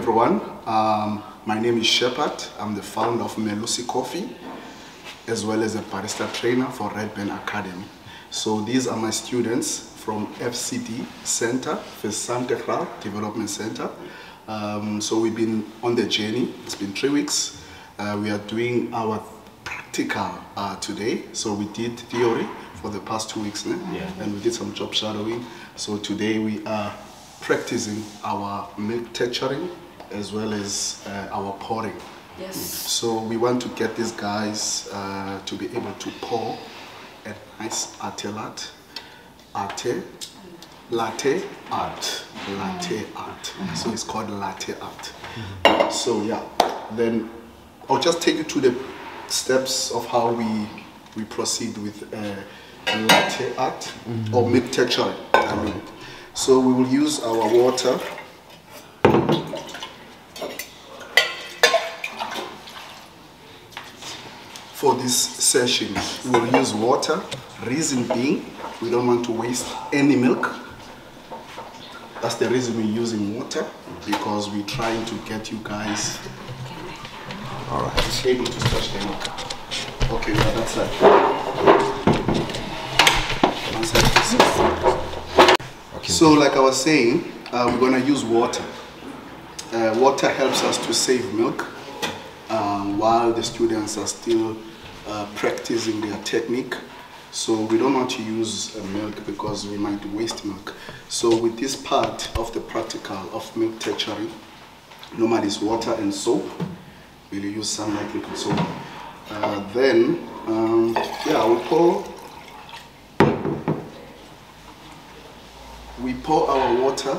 everyone. My name is Shepard. I'm the founder of Melusi Coffee, as well as a barista trainer for Red Pen Academy. So these are my students from FCD Center, Santa Clara Development Center. So we've been on the journey. It's been 3 weeks. We are doing our practical today. So we did theory for the past 2 weeks, and we did some job shadowing. So today we are practicing our milk texturing as well as our pouring. Yes. So we want to get these guys to be able to pour a nice latte art. So it's called latte art. So yeah, then I'll just take you to the steps of how we proceed with latte art or milk texturing. I mean. So we will use our water. For this session, we will use water. Reason being, we don't want to waste any milk. That's the reason we're using water, because we're trying to get you guys able to touch the milk. Okay, yeah, that's that. One side, please. So like I was saying, we're going to use water. Water helps us to save milk while the students are still practicing their technique. So we don't want to use milk because we might waste milk. So with this part of the practical of milk texturing, normally it's water and soap. We'll use sunlight liquid soap. Then, we pour our water.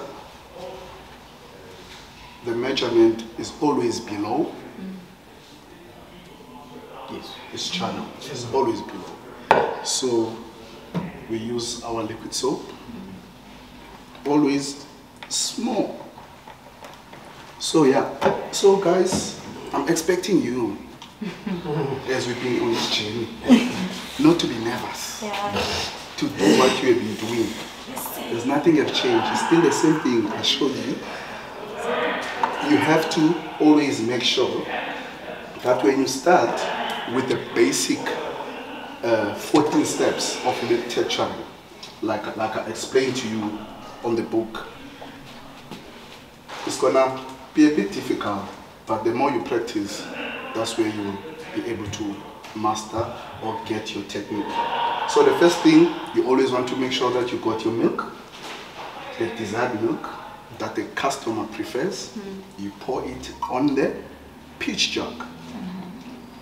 The measurement is always below. Yes, it's channel. It's always below. So we use our liquid soap. Always small. So yeah. So guys, I'm expecting you, as we've been on this journey, not to be nervous. To do what you have been doing. There's nothing has changed. It's still the same thing I showed you. You have to always make sure that when you start with the basic 14 steps of milk texturing, like I explained to you on the book, it's gonna be a bit difficult, but the more you practice, that's where you will be able to master or get your technique. So the first thing, you always want to make sure that you got your milk, the desired milk that the customer prefers. You pour it on the pitch jug.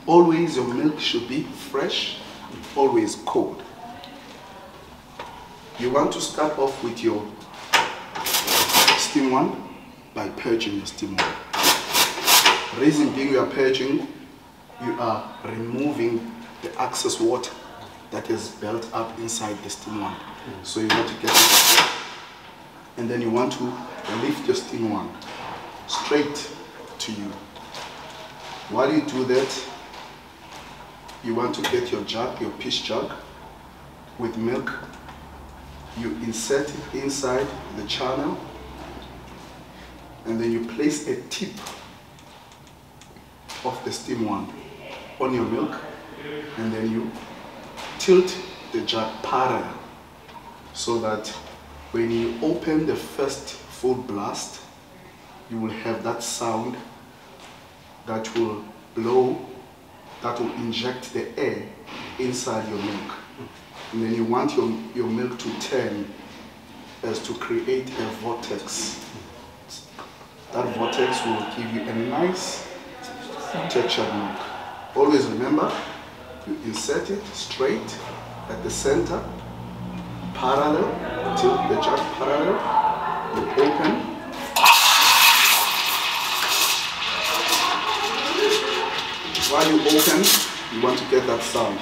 Always your milk should be fresh, always cold. You want to start off with your steam one by purging the steam one. Reason being, you are purging, you are removing the excess water that is built up inside the steam one. So you want to get it out, and then you want to lift your steam one straight to you. While you do that, you want to get your jug, your pitch jug with milk. You insert it inside the channel, and then you place a tip of the steam one on your milk, and then you tilt the jug parallel, so that when you open the first full blast, you will have that sound that will blow, that will inject the air inside your milk. And then you want your milk to turn as to create a vortex. That vortex will give you a nice textured milk. Always remember, you insert it straight at the center, parallel, tilt the jug parallel, you open. While you open, you want to get that sound.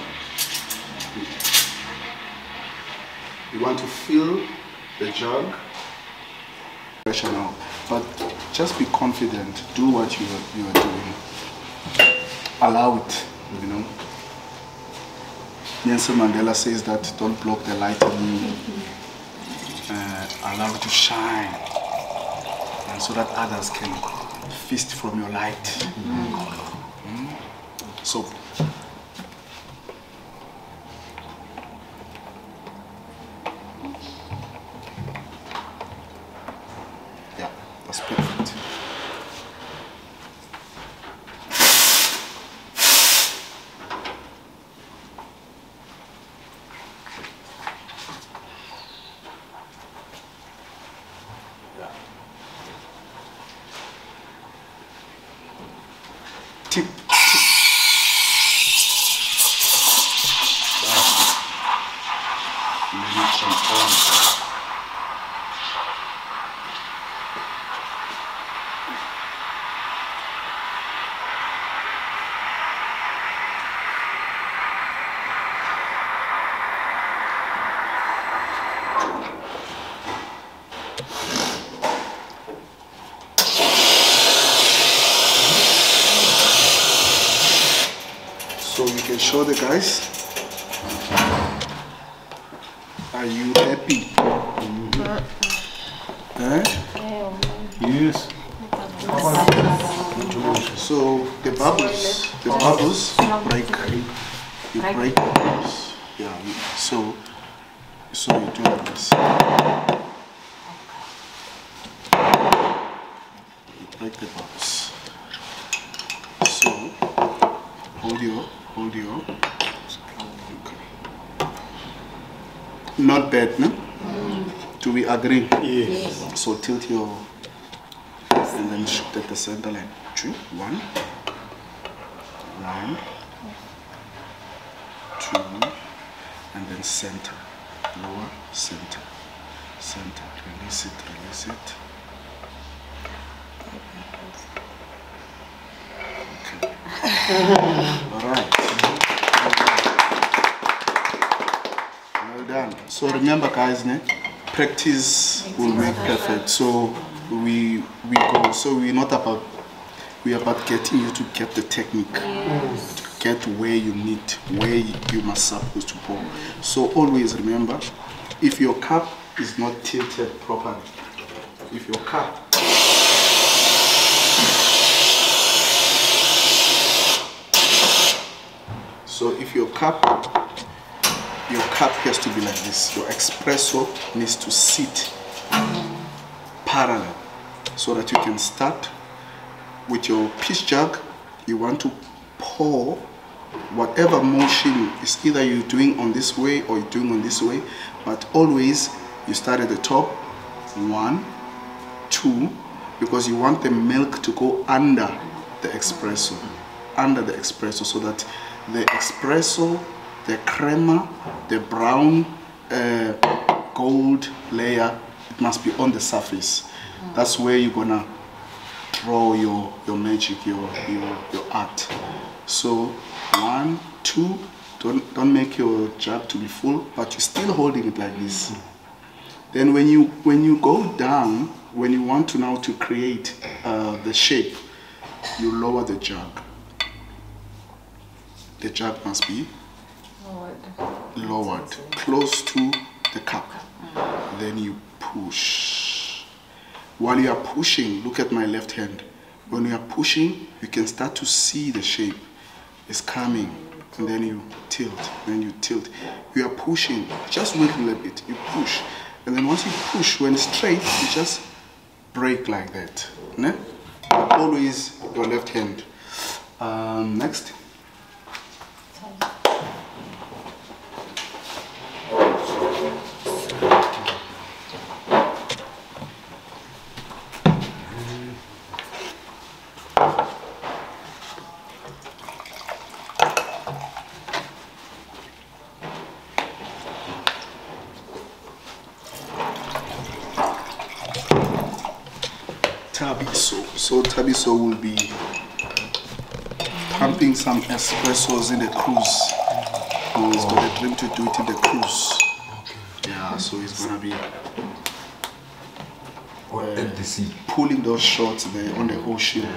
You want to fill the jug. But just be confident, do what you are doing. Allow it, you know. Nelson Mandela says that don't block the light on you. Allow it to shine, and so that others can feast from your light. So yeah, that's perfect. Tip. So we can show the guys. Are you happy? Yes. So the bubbles break. You break the bubbles. Yeah. So you do this. You break the bubbles. So hold your. Okay. Not bad, no? Do we agree? Yes. So tilt your and then shoot at the center line. 2, 1, 2, and then center, lower, center, release it. Okay. All right. Well done. So remember, guys, practice will make perfect. So we go. So we're about getting you to get the technique, to get where you must supposed to pour. So always remember, if your cup is not tilted properly, if your cup has to be like this. Your espresso needs to sit parallel so that you can start with your pitch jug. You want to pour whatever motion is either you're doing on this way or you're doing on this way, but always you start at the top, 1, 2, because you want the milk to go under the espresso, so that the espresso, the crema, the brown gold layer, it must be on the surface. That's where you're gonna draw your magic, your art. So 1, 2, don't make your jug to be full, but you're still holding it like this. Then when you go down, when you want to now to create the shape, you lower the jug. The jug must be lowered close to the cup. Then you push. While you are pushing, look at my left hand. When you are pushing, you can start to see the shape is coming, and then you tilt. You are pushing, just wiggle a bit. You push, and then once you push, when it's straight, you just break like that. Ne? Always your left hand. Next. So Tabiso will be pumping some espressos in the cruise. He's got a dream to do it in the cruise. Yeah, so he's gonna be at the sea, pulling those shots there on the ocean.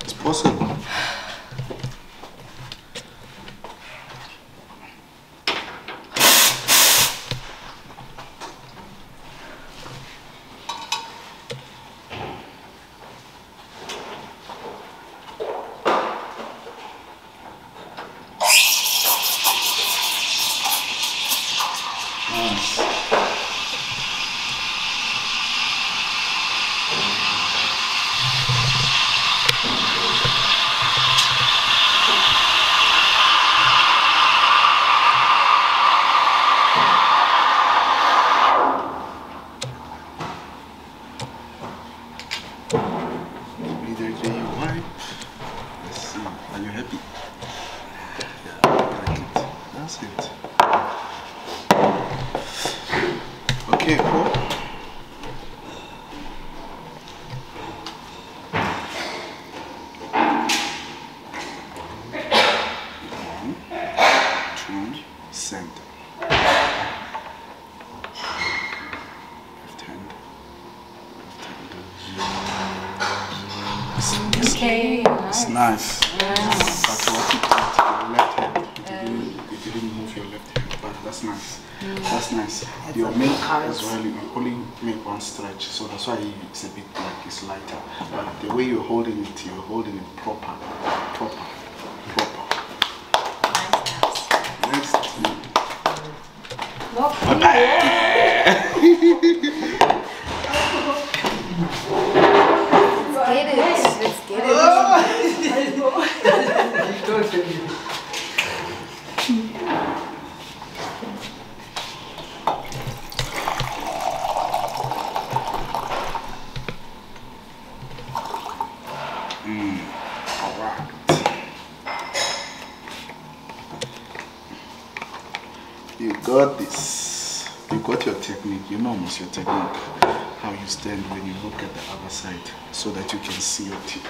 It's possible. Okay, it's nice. But what you did to your left hand, you didn't move your left hand, but that's nice. That's nice. Your milk as well, you only make one stretch, so that's why it's a bit like it's lighter. But the way you're holding it proper. Next. Let's get it. Alright. You got this. You got your technique. You know almost your technique. How you stand when you look at the other side so that you can see your teeth.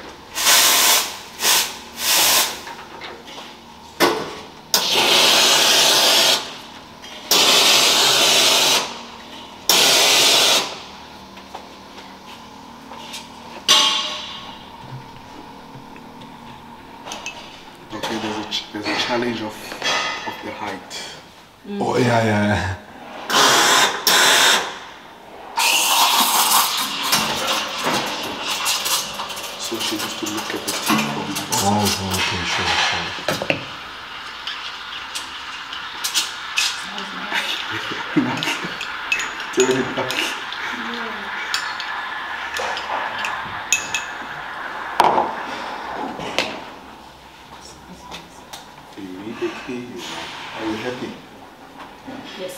Okay, there's a challenge of the height. Oh yeah. So she has to look at the teeth from the side. Oh, okay, sure. Turn it back. Immediately, are you happy? Yes.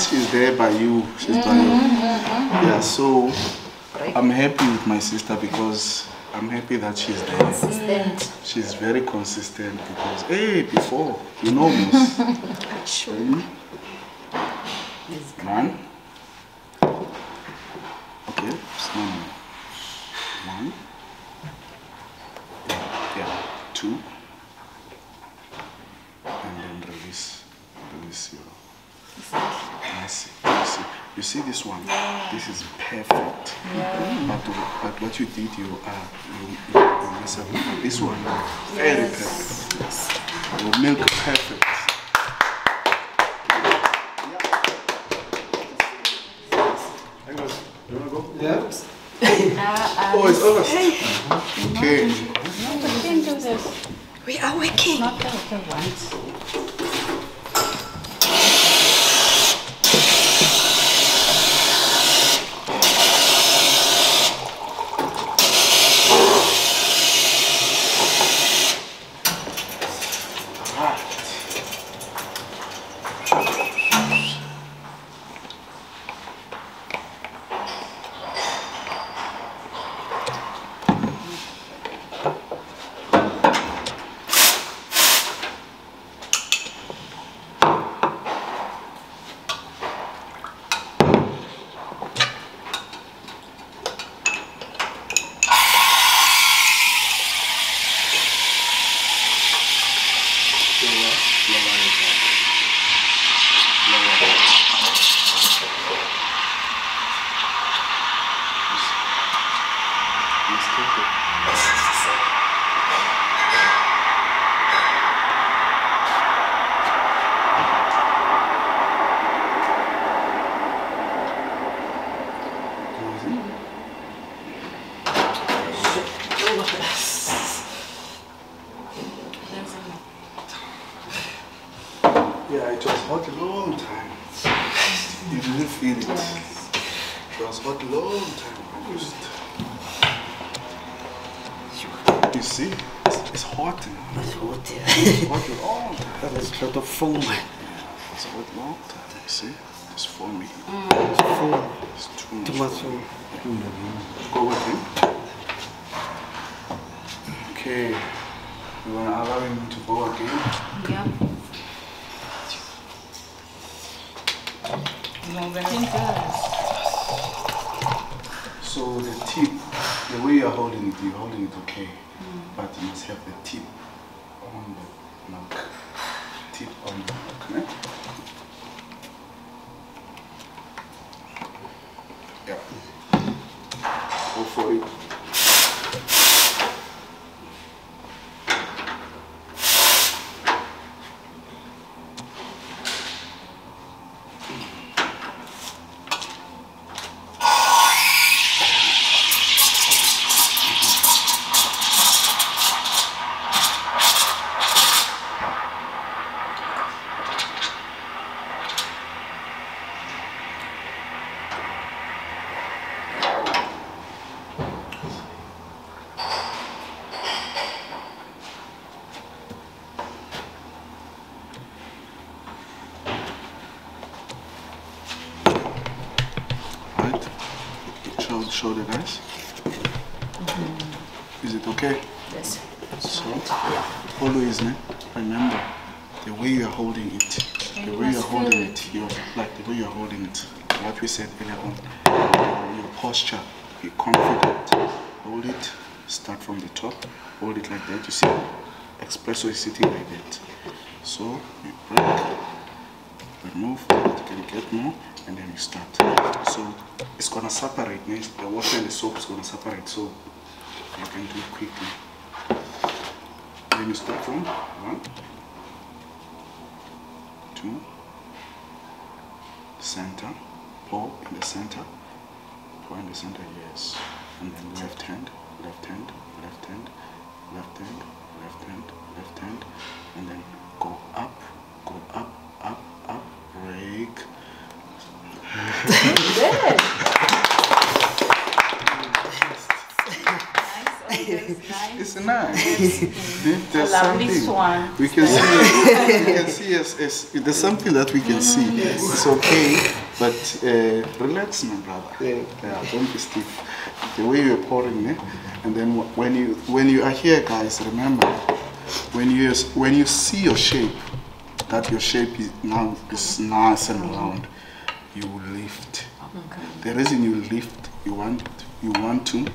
She's there by you. She's by you. Yeah, so I'm happy with my sister because I'm happy that she's there. Consistent. She's very consistent because, hey, before, you know this. Sure. One. Okay, no. One. Yeah, two. And then release your. I see. You see this one? This is perfect. But what you did, you mess up. This one, very perfect. Your milk perfect. You wanna go? Yeah. Oh, it's over. Okay. No, we can do this. We are working. Not the ones. hot a long time. You didn't feel it. It was hot a long time almost. You see, it's hot. It's hot, yeah. It's hot a long time. There's a lot of foam. It's hot a long time. You see, it's foamy. It's foam. It's too Too much. much foam. Go with him. Okay. You want to allow him to go again? Yeah. So the tip, the way you're holding it okay. But you must have the tip on the milk. Tip on the milk, eh? Yeah. Go for it. Show the guys. Is it okay? Yes. So, always, remember the way you are holding it. The way you are holding it, like the way you are holding it. What we said earlier on. Your posture, be confident. Hold it. Start from the top. Hold it like that. You see, espresso is sitting like that. So you break, remove, get more. And then you start. So it's gonna separate. The water and the soap is gonna separate. So you can do it quickly. Then you start from 1, 2, center, pour in the center, pour in the center, yes. And then left hand, left hand, left hand, left hand, left hand, left hand, and then go up, up, break. Good. It's nice. There's Lovely something swan. we can see. There's something that we can see. It's okay, but relax, my brother. Yeah, don't be stiff. The way you're pouring, and then when you are here, guys, remember when you see your shape, that your shape is nice and round. You will lift. Okay. The reason you lift, you want to.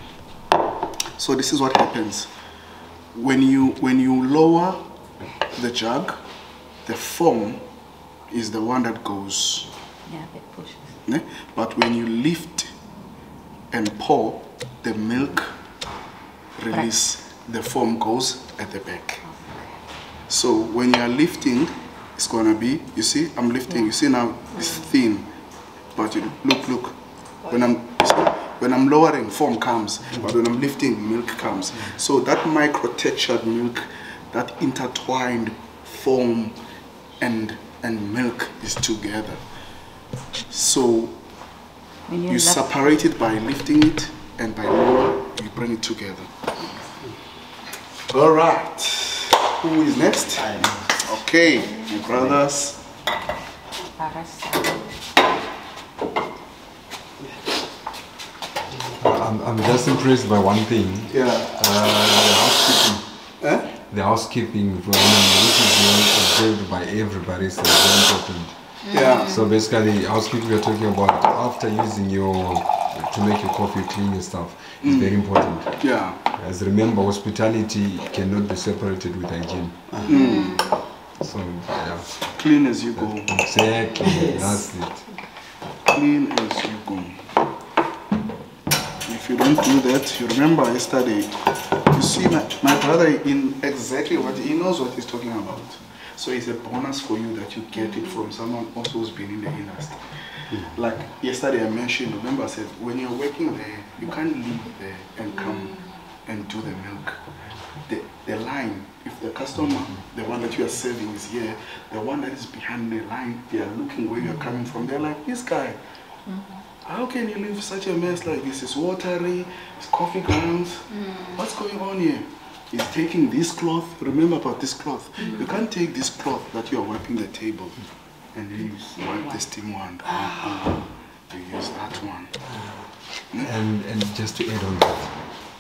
So this is what happens when you lower the jug. The foam is the one that goes. Yeah, it pushes. But when you lift and pour, the milk release. The foam goes at the back. So when you are lifting, it's gonna be. You see, I'm lifting. You see now, it's thin. But you look. When I'm lowering, foam comes. But when I'm lifting, milk comes. So that micro-textured milk, that intertwined foam and milk is together. So you separate it by lifting it, and by lower, you bring it together. All right. Who is next? Okay, my brothers. I'm just impressed by one thing. Yeah. The housekeeping. The housekeeping, which is observed by everybody, is very important. Yeah. So basically, housekeeping we're talking about after using to make your coffee clean and stuff is very important. Yeah. As remember, hospitality cannot be separated with hygiene. So yeah. Clean as you go. Exactly. That's it. Clean as you go. If you don't do that, you remember yesterday, you see my brother in exactly what he knows what he's talking about. So it's a bonus for you that you get it from someone also who's been in the industry. Like yesterday I mentioned, remember I said, when you're working there, you can't leave there and come and do the milk. The line, if the customer, the one that you are serving is here, the one that is behind the line, they are looking where you are coming from. They're like, this guy, how can you leave such a mess like this? It's watery, it's coffee grounds. What's going on here? He's taking this cloth. Remember about this cloth. You can't take this cloth that you are wiping the table and then you wipe the steam wand. You use that one. And just to add on that,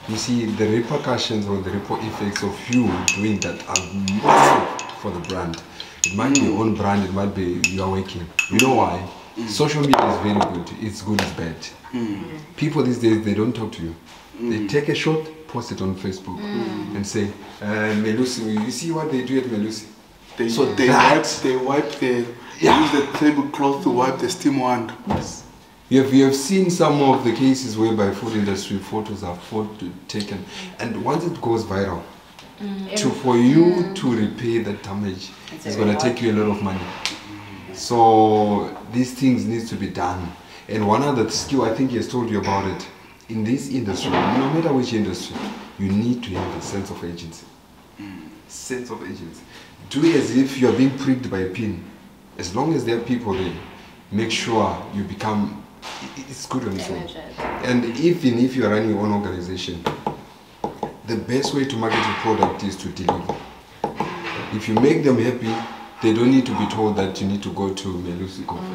you see the repercussions or the ripple effects of you doing that are massive for the brand. It might be your own brand, it might be you are working. You know why? Social media is very good. It's good, it's bad. People these days, they don't talk to you. They take a shot, post it on Facebook and say, Melusi, you see what they do at Melusi? They wipe they use the tablecloth to wipe the steam wand. Yes. You have seen some of the cases whereby food industry photos are taken, and once it goes viral, for you to repay that damage, it's going to take you a lot of money. So these things need to be done. And one other skill, I think he has told you about it, in this industry, no matter which industry, you need to have a sense of agency. Sense of agency. Do as if you are being pricked by a pin. As long as there are people there, make sure you become, it's good on its own. And even if you are running your own organization, the best way to market your product is to deliver. If you make them happy, they don't need to be told that you need to go to Melusi Coffee.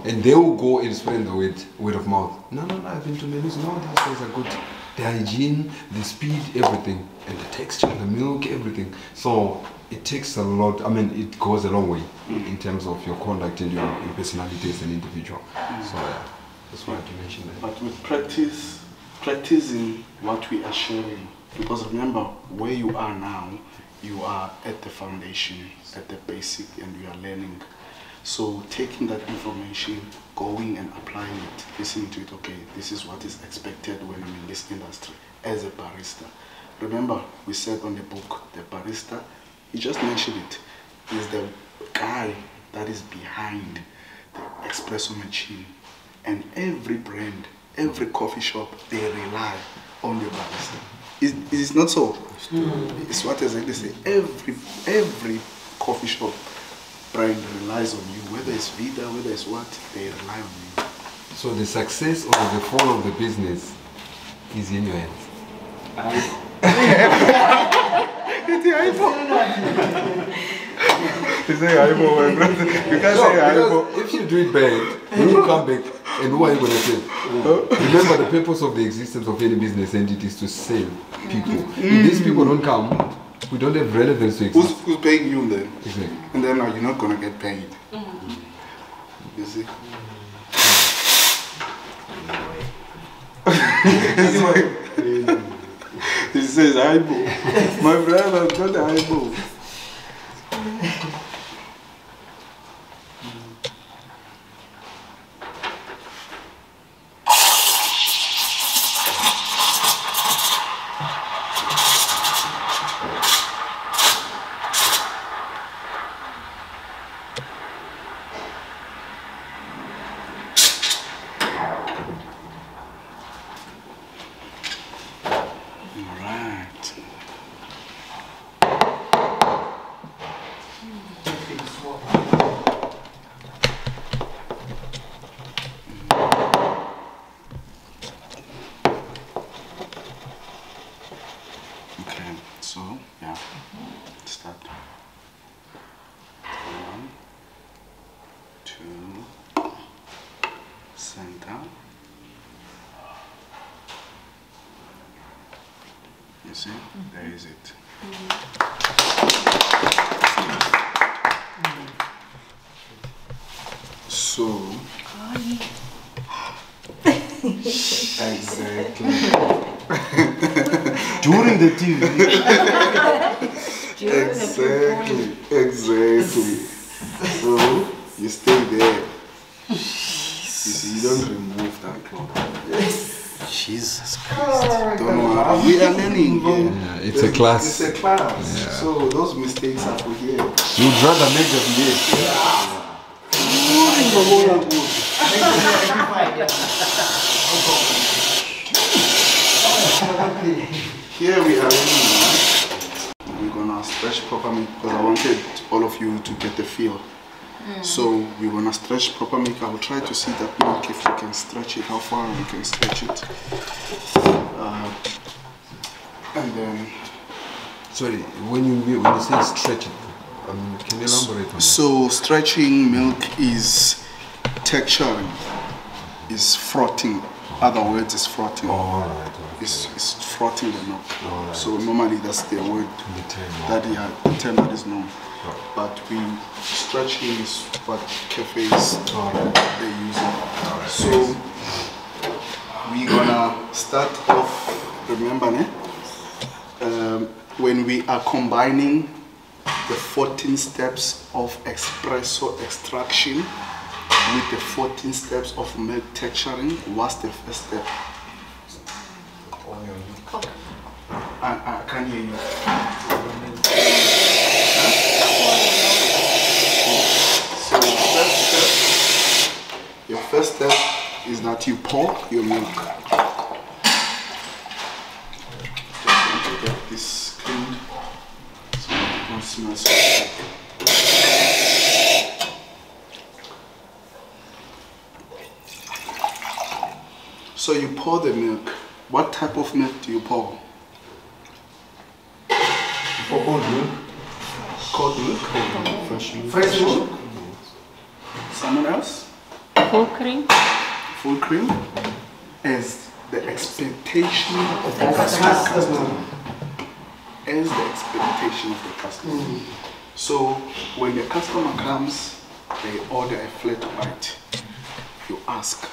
And they will go and spread the word of mouth. No, I've been to Melusi. No, these guys are good. The hygiene, the speed, everything. And the texture, the milk, everything. So it takes a lot, I mean, it goes a long way in terms of your conduct and your personality as an individual. So yeah, that's why I had to mention that. But with practicing what we are sharing, because remember, where you are now, you are at the foundation, at the basic, and you are learning. So taking that information, going and applying it, listening to it, okay, this is what is expected when I'm in this industry as a barista. Remember, we said on the book, the barista, he just mentioned it, is the guy that is behind the espresso machine. And every brand, every coffee shop, they rely on the barista. It's not so. It's what exactly say. Every coffee shop brand relies on you, whether it's Vida, whether it's what, they rely on you. So the success or the fall of the business is in your hands. It's the iPhone. It's the iPhone, my brother. You can't say iPhone. If you do it bad, when you come back, and who are you going to save? Remember, the purpose of the existence of any business entity is to save people. If these people don't come, we don't have relevance to exist. Who's paying you then? Exactly. And then you're not going to get paid. You see? He says eyeball. My brother got the eyeball. You see, there is it. So, exactly. During the TV. Exactly. So, you stay there. You see, you don't remove that cloth. Jesus Christ. Don't worry, we are learning. Yeah, it's a class. It's a class. Yeah. So those mistakes are for here. You'd rather make them here. Here we are. We're gonna stretch proper milk because I wanted all of you to get the feel. So we're gonna stretch proper milk. I will try to see that milk if we can stretch it, how far we can stretch it. And then. Sorry, when you say stretching, can you elaborate on that? So stretching milk is texturing, is frothing. Other words is frothing. Alright. It's frothing the milk. Alright. So normally that's the word the term that is known. Right. But stretching is what cafes they use. Alright. So we're gonna start off. Remember, when we are combining the 14 steps of espresso extraction with the 14 steps of milk texturing, what's the first step? I can't hear you. So your first step is that you pour your milk. Just want to get this cleaned so it don't smell so bad. So you pour the milk. What type of milk do you pour? For cold milk? Cold milk? Fresh milk. Fresh milk? Someone else? Full cream. Full cream? As the expectation of the customer. As the expectation of the customer. So when the customer comes, they order a flat white. You ask,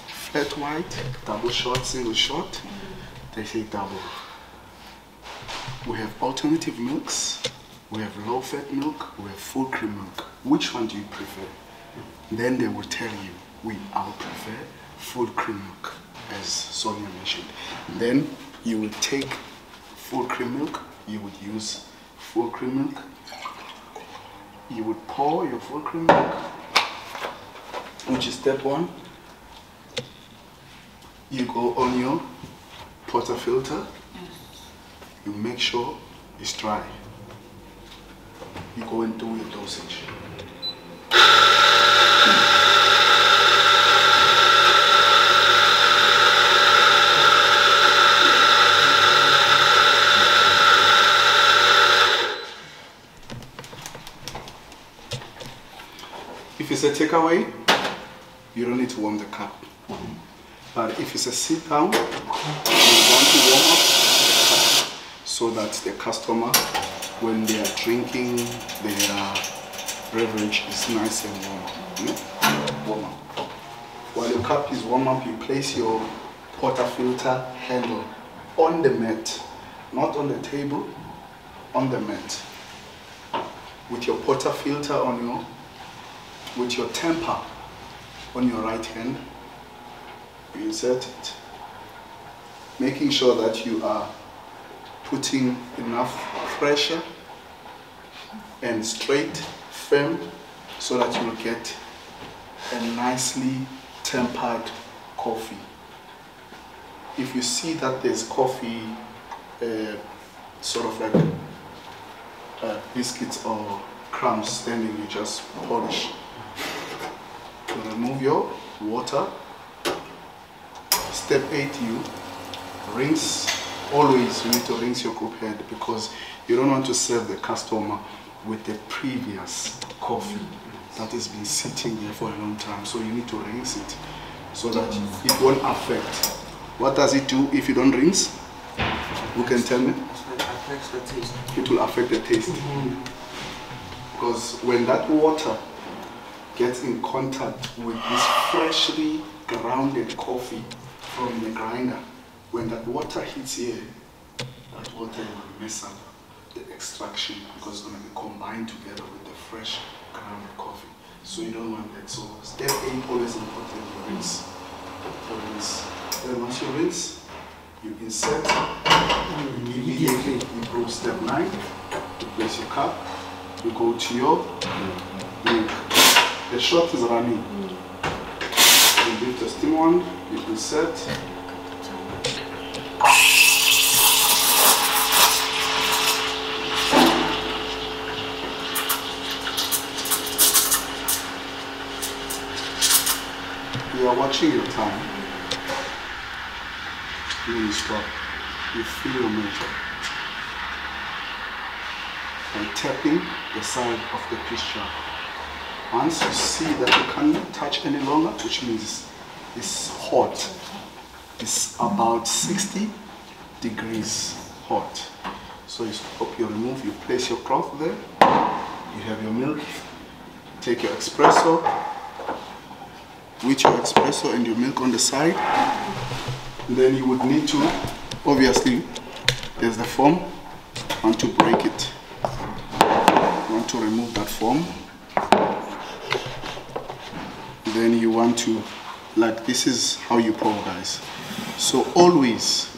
flat white, double shot, single shot? They say double. We have alternative milks, we have low fat milk, we have full cream milk. Which one do you prefer? Then they will tell you, I will prefer full cream milk, as Sonia mentioned. Then you will take full cream milk, you would use full cream milk. You would pour your full cream milk, which is step one. You go on your portafilter. You make sure it's dry. You go and do your dosage. If it's a takeaway, you don't need to warm the cup. But if it's a sit down, you want to warm up the cup so that the customer, when they are drinking their beverage, is nice and warm. Warm up. While your cup is warm up, you place your portafilter handle on the mat, not on the table, on the mat. With your portafilter on your, with your temper on your right hand, you insert it, making sure that you are putting enough pressure and straight, firm, so that you will get a nicely tempered coffee. If you see that there's coffee, sort of like biscuits or crumbs standing, you just polish. You remove your water. Step 8, you rinse. Always you need to rinse your cup head because you don't want to serve the customer with the previous coffee that has been sitting there for a long time. So you need to rinse it so that it won't affect. What does it do if you don't rinse? Who can tell me? It affects the taste. It will affect the taste. Because when that water gets in contact with this freshly grounded coffee from the grinder, when that water hits here, that water will mess up the extraction because it's going to be combined together with the fresh grounded coffee. So you don't want that. So step 8 always important, you rinse. Then once you rinse, you insert immediately. You go step 9, you place your cup, you go to your milk. The shot is running. You lift the steam on, you insert. watching your time. When you stop, you feel your milk and tapping the side of the pitcher. Once you see that you cannot touch any longer, which means it's hot, it's about 60 degrees hot. So you stop, you remove, you place your cloth there, you have your milk, take your espresso, with your espresso and your milk on the side. Then you would need to, obviously, there's the foam, want to break it. You want to remove that foam. Then you want to, like, this is how you pour, guys. So always,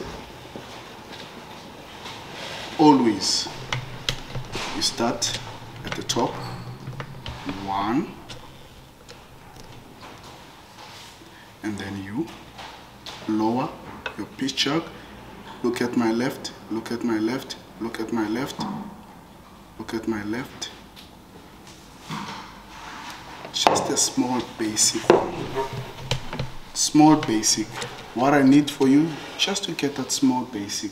you start at the top, 1, and then you lower your pitch jug. Look at my left, look at my left, look at my left, look at my left. Just a small basic. Small basic. What I need for you, just to get that small basic.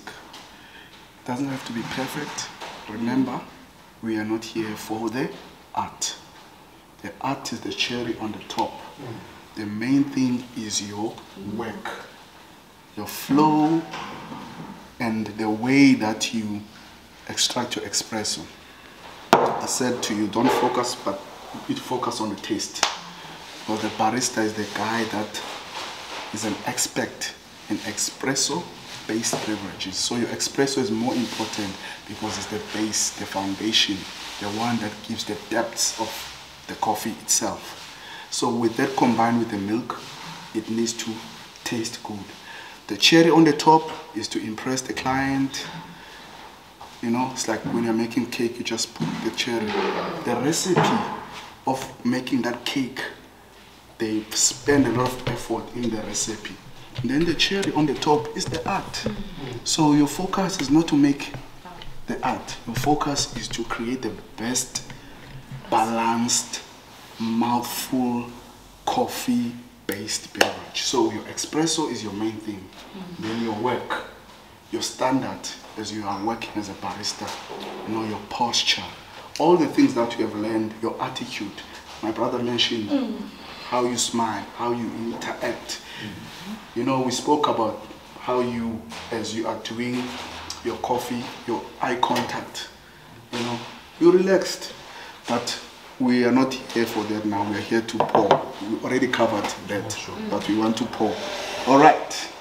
Doesn't have to be perfect. Remember, we are not here for the art. The art is the cherry on the top. The main thing is your work, your flow, and the way that you extract your espresso. I said to you, don't focus, but you focus on the taste. Because the barista is the guy that is an expert in espresso-based beverages. So your espresso is more important because it's the base, the foundation, the one that gives the depths of the coffee itself. So with that combined with the milk, it needs to taste good. The cherry on the top is to impress the client. You know, it's like when you're making cake, you just put the cherry. The recipe of making that cake, they spend a lot of effort in the recipe. And then the cherry on the top is the art. So your focus is not to make the art. Your focus is to create the best balanced, mouthful coffee-based beverage. So your espresso is your main thing. Then your work, your standard as you are working as a barista, you know, your posture, all the things that you have learned, your attitude. My brother mentioned how you smile, how you interact. You know, we spoke about how you, as you are doing your coffee, your eye contact, you know, you're relaxed. But we are not here for that now. We are here to pour. We already covered that, but we want to pour. All right.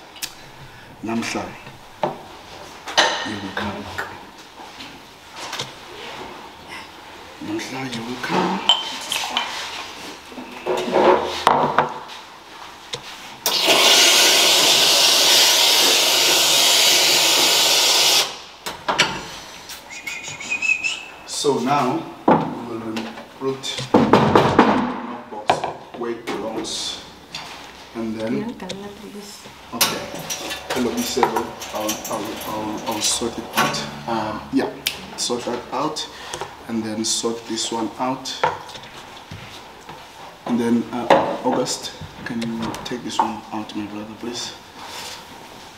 Namsa, you will come. Namsa, you will come. So now we will put the milk box where it belongs, and then okay. Hello, I'll sort it out. Yeah, sort that out, and then sort this one out, and then August, can you take this one out, my brother, please?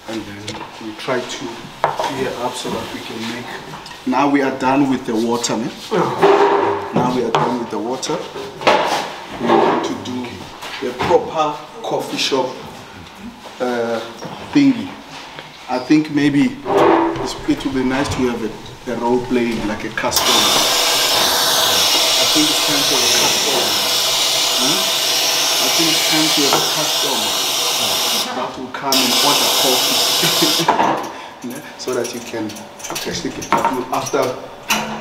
And then we try to clear up so that we can make. Now we are done with the water, man. Now we are done with the water. We want to do the proper coffee shop thingy. I think maybe it would be nice to have a role playing like a customer. I think it's time to have a customer. Huh? I think it's time to have a customer that will come and order coffee. So that you can actually get after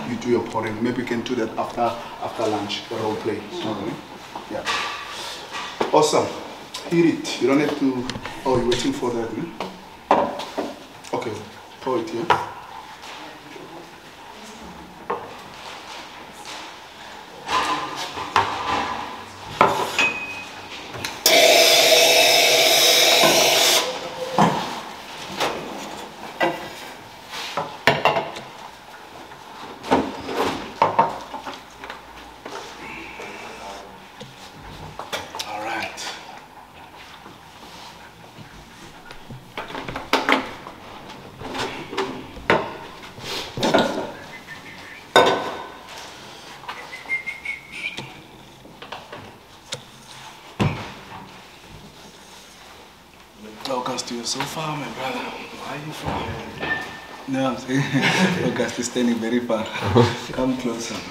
you do your pouring. Maybe you can do that after lunch, the role play. Yeah. Awesome. Heat it. You don't have to. Oh, you're waiting for that. Okay. Pour it here. so far, my brother. Where are you from? No, I'm saying August is standing very far. Come closer, man.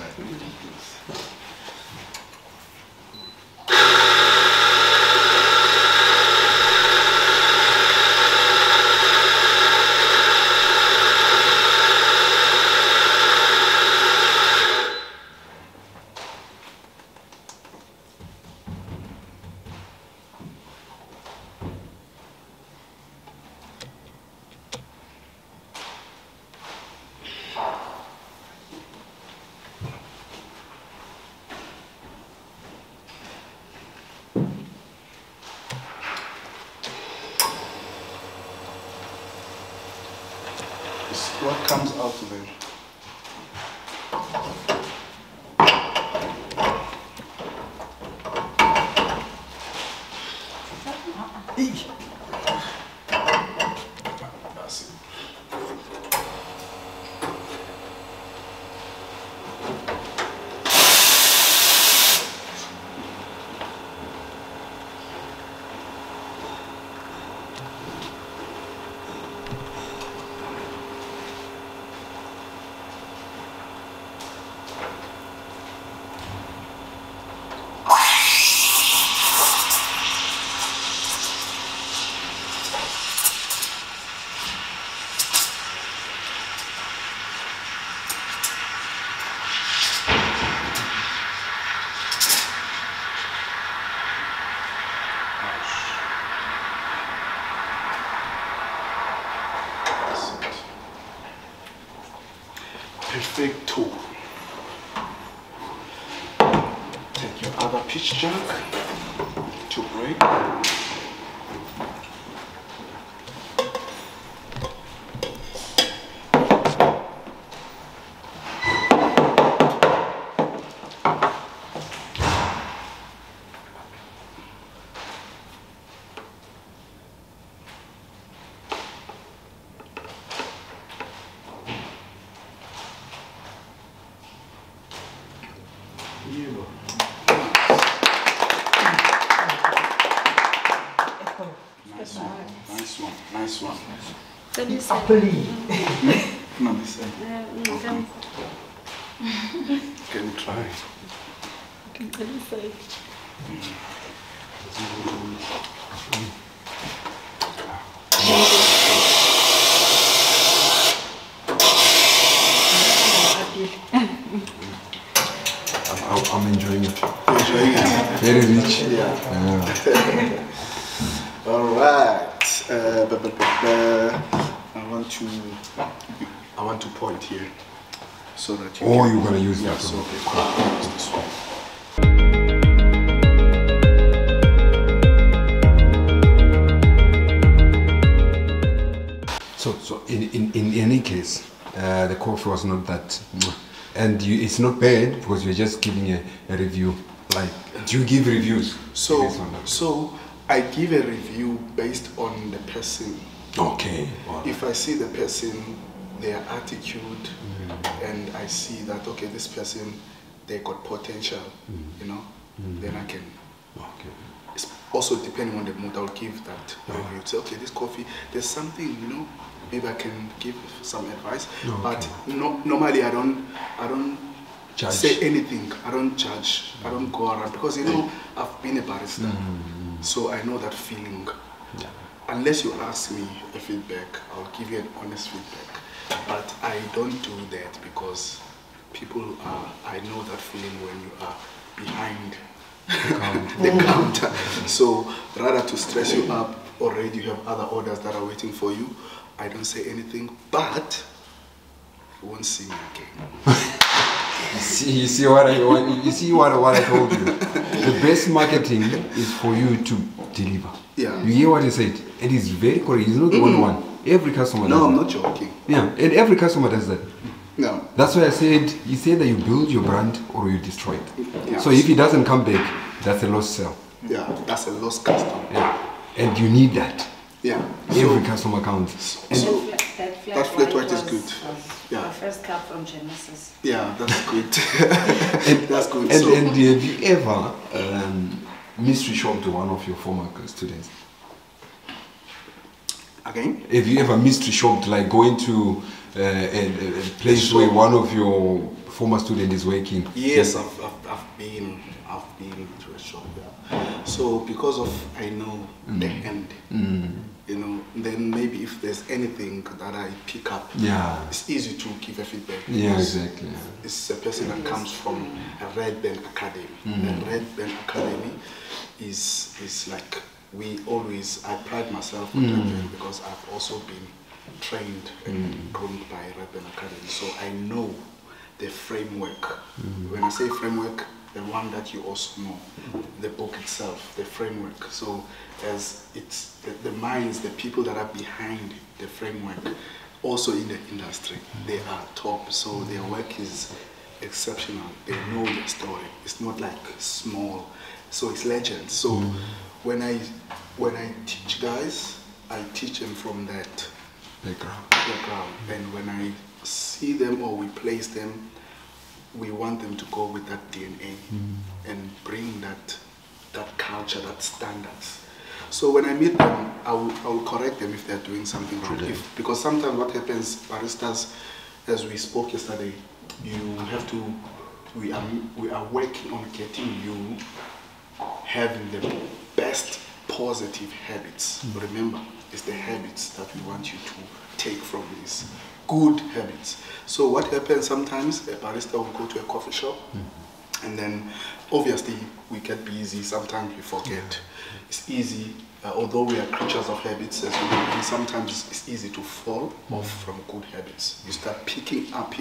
What comes out of it? That's it. Perfecto. Take your other pitch jug to break. Nice one. So this No, this side. Can you try? I'm enjoying it. Enjoying it? Very rich. Yeah. All right. I want to point here so that you. Oh, can, you're gonna use yeah, that so one. use this one. So in any case, the coffee was not that, and it's not bad because you're just giving a review. Like, do you give reviews? So I give a review based on the person. Okay. If I see the person, their attitude, and I see that, okay, this person, they got potential, you know, then I can. Okay. It's also depending on the mood, I'll give that review. Say, okay, this coffee, there's something, you know, maybe I can give some advice. Okay. But normally I don't Judge. say anything. I don't judge. I don't go around because, you know, I've been a barista, so I know that feeling. Yeah. Unless you ask me a feedback, I'll give you an honest feedback. But I don't do that because people are, I know that feeling when you are behind the counter. So rather to stress you up, already you have other orders that are waiting for you. I don't say anything, but you won't see me again. You see what I want? You see what I told you? The best marketing is for you to deliver. Yeah. You hear what he said? And he's very correct. He's not the only one. Every customer does No, I'm that. not joking. Yeah, and every customer does that. No. That's why I said, you say that you build your brand or you destroy it. Yeah. So if he doesn't come back, that's a lost sale. Yeah, that's a lost customer. Yeah. And you need that. Yeah. Every customer counts. And So that flat white is good. Yeah. My first cup from Genesis. Yeah, that's good. That's good. And, So, and have you ever mystery shopped to one of your former students? Again? Have you ever mystery shopped, like going to a place where one of your former students is working? Yes, I've been to a shop. Yeah. So because of I know the end, you know, then maybe if there's anything that I pick up, it's easy to give a feedback. Yeah, exactly. Yeah. It's a person that comes from a Red Band Academy. The Red Band Academy is like I pride myself on Red Band because I've also been trained and groomed by Red Band Academy. So I know the framework. When I say framework, the one that you also know, the book itself, the framework. So as it's the minds, the people that are behind the framework, also in the industry, they are top. So their work is exceptional. They know their story. It's not like small. So it's legend. So when I teach guys, I teach them from that background. And when I see them or we place them, we want them to go with that DNA and bring that culture, that standards. So when I meet them, I will correct them if they're doing something wrong. Because sometimes what happens, baristas, as we spoke yesterday, we are working on getting you having the best positive habits. Remember, it's the habits that we want you to take from these good habits. So what happens sometimes, a barista will go to a coffee shop and then obviously we get busy, sometimes we forget. It's easy, although we are creatures of habits as well, and sometimes it's easy to fall off from good habits. You start picking up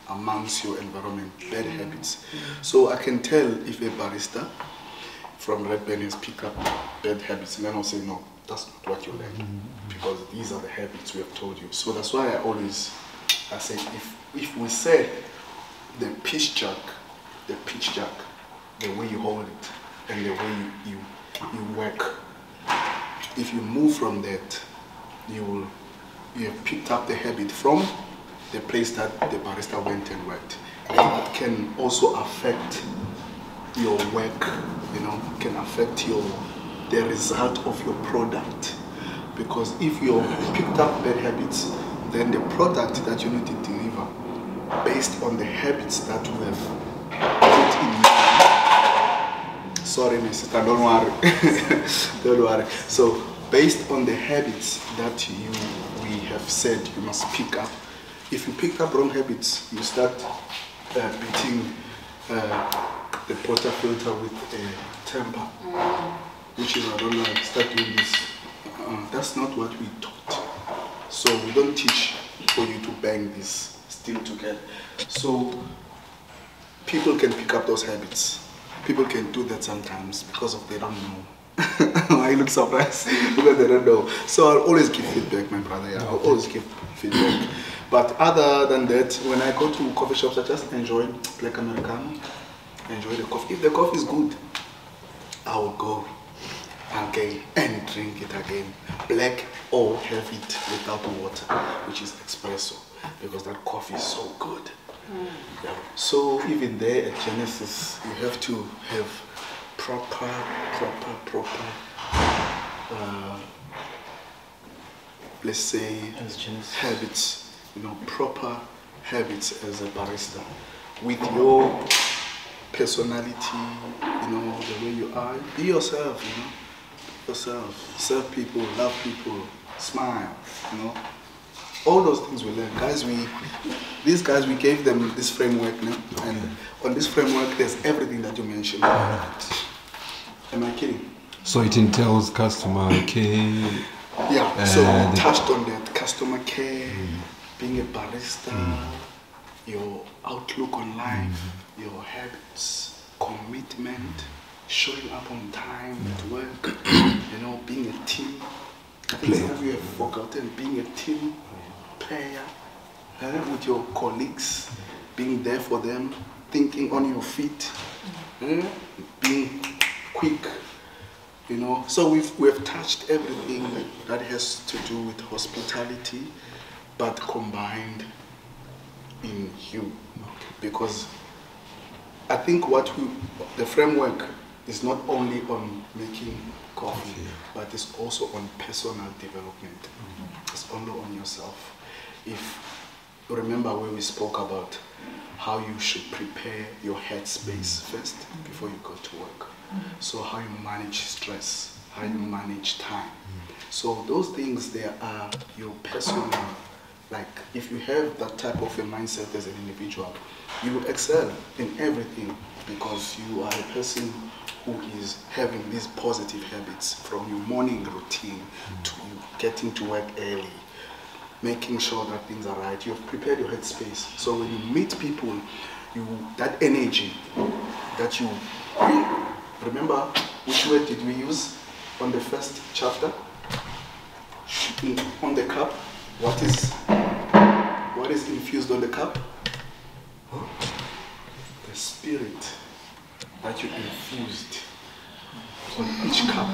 amongst your environment bad habits. So I can tell if a barista from Red Band has picked up bad habits, and then I'll say, no, that's not what you learned, because these are the habits we have told you. So that's why I say, if we say the pitch jack, the way you hold it, and the way you work, if you move from that, you have picked up the habit from the place that the barista went and worked. And it can also affect your work, you know, can affect the result of your product. Because if you picked up bad habits, then the product that you need to deliver, based on the habits that you have put in you. Sorry, my sister, don't worry. Don't worry. So, based on the habits that we have said you must pick up, if you picked up wrong habits, you start beating the portafilter with a temper, which is, I don't know, start doing this. That's not what we taught. So we don't teach for you to bang this still together. So people can pick up those habits. People can do that sometimes because they don't know. I look surprised because they don't know. So I'll always give feedback, my brother. Yeah, I'll always give feedback. But other than that, when I go to coffee shops, I just enjoy black Americano. Enjoy the coffee. If the coffee is good, I will go again and drink it again. Black or have it without water, which is espresso, because that coffee is so good. Yeah. So even there at Genesis, you have to have proper let's say habits, you know, proper habits as a barista with your personality, you know, the way you are. Be yourself, you know. Yourself, serve people, love people, smile, you know. All those things we learn. Guys, these guys, we gave them this framework, you know? And on this framework, there's everything that you mentioned. Am I kidding? So it entails customer care. Yeah, so we touched on that. Customer care, being a barista, your outlook on life, your habits, commitment, showing up on time at work, you know, being a team. I think some of you have forgotten being a team player with your colleagues, being there for them, thinking on your feet, being quick, you know. So we've touched everything that has to do with hospitality, but combined in you, because I think the framework is not only on making coffee, but it's also on personal development. only on yourself. If you remember where we spoke about how you should prepare your headspace first before you go to work. So how you manage stress, how you manage time. So those things, they are your personal, like if you have that type of a mindset as an individual, you will excel in everything because you are a person who is having these positive habits from your morning routine to you getting to work early, making sure that things are right. You've prepared your headspace. So when you meet people, that energy that you remember, which word did we use on the first chapter? On the cup, what is infused on the cup? The spirit that you infused on each cup.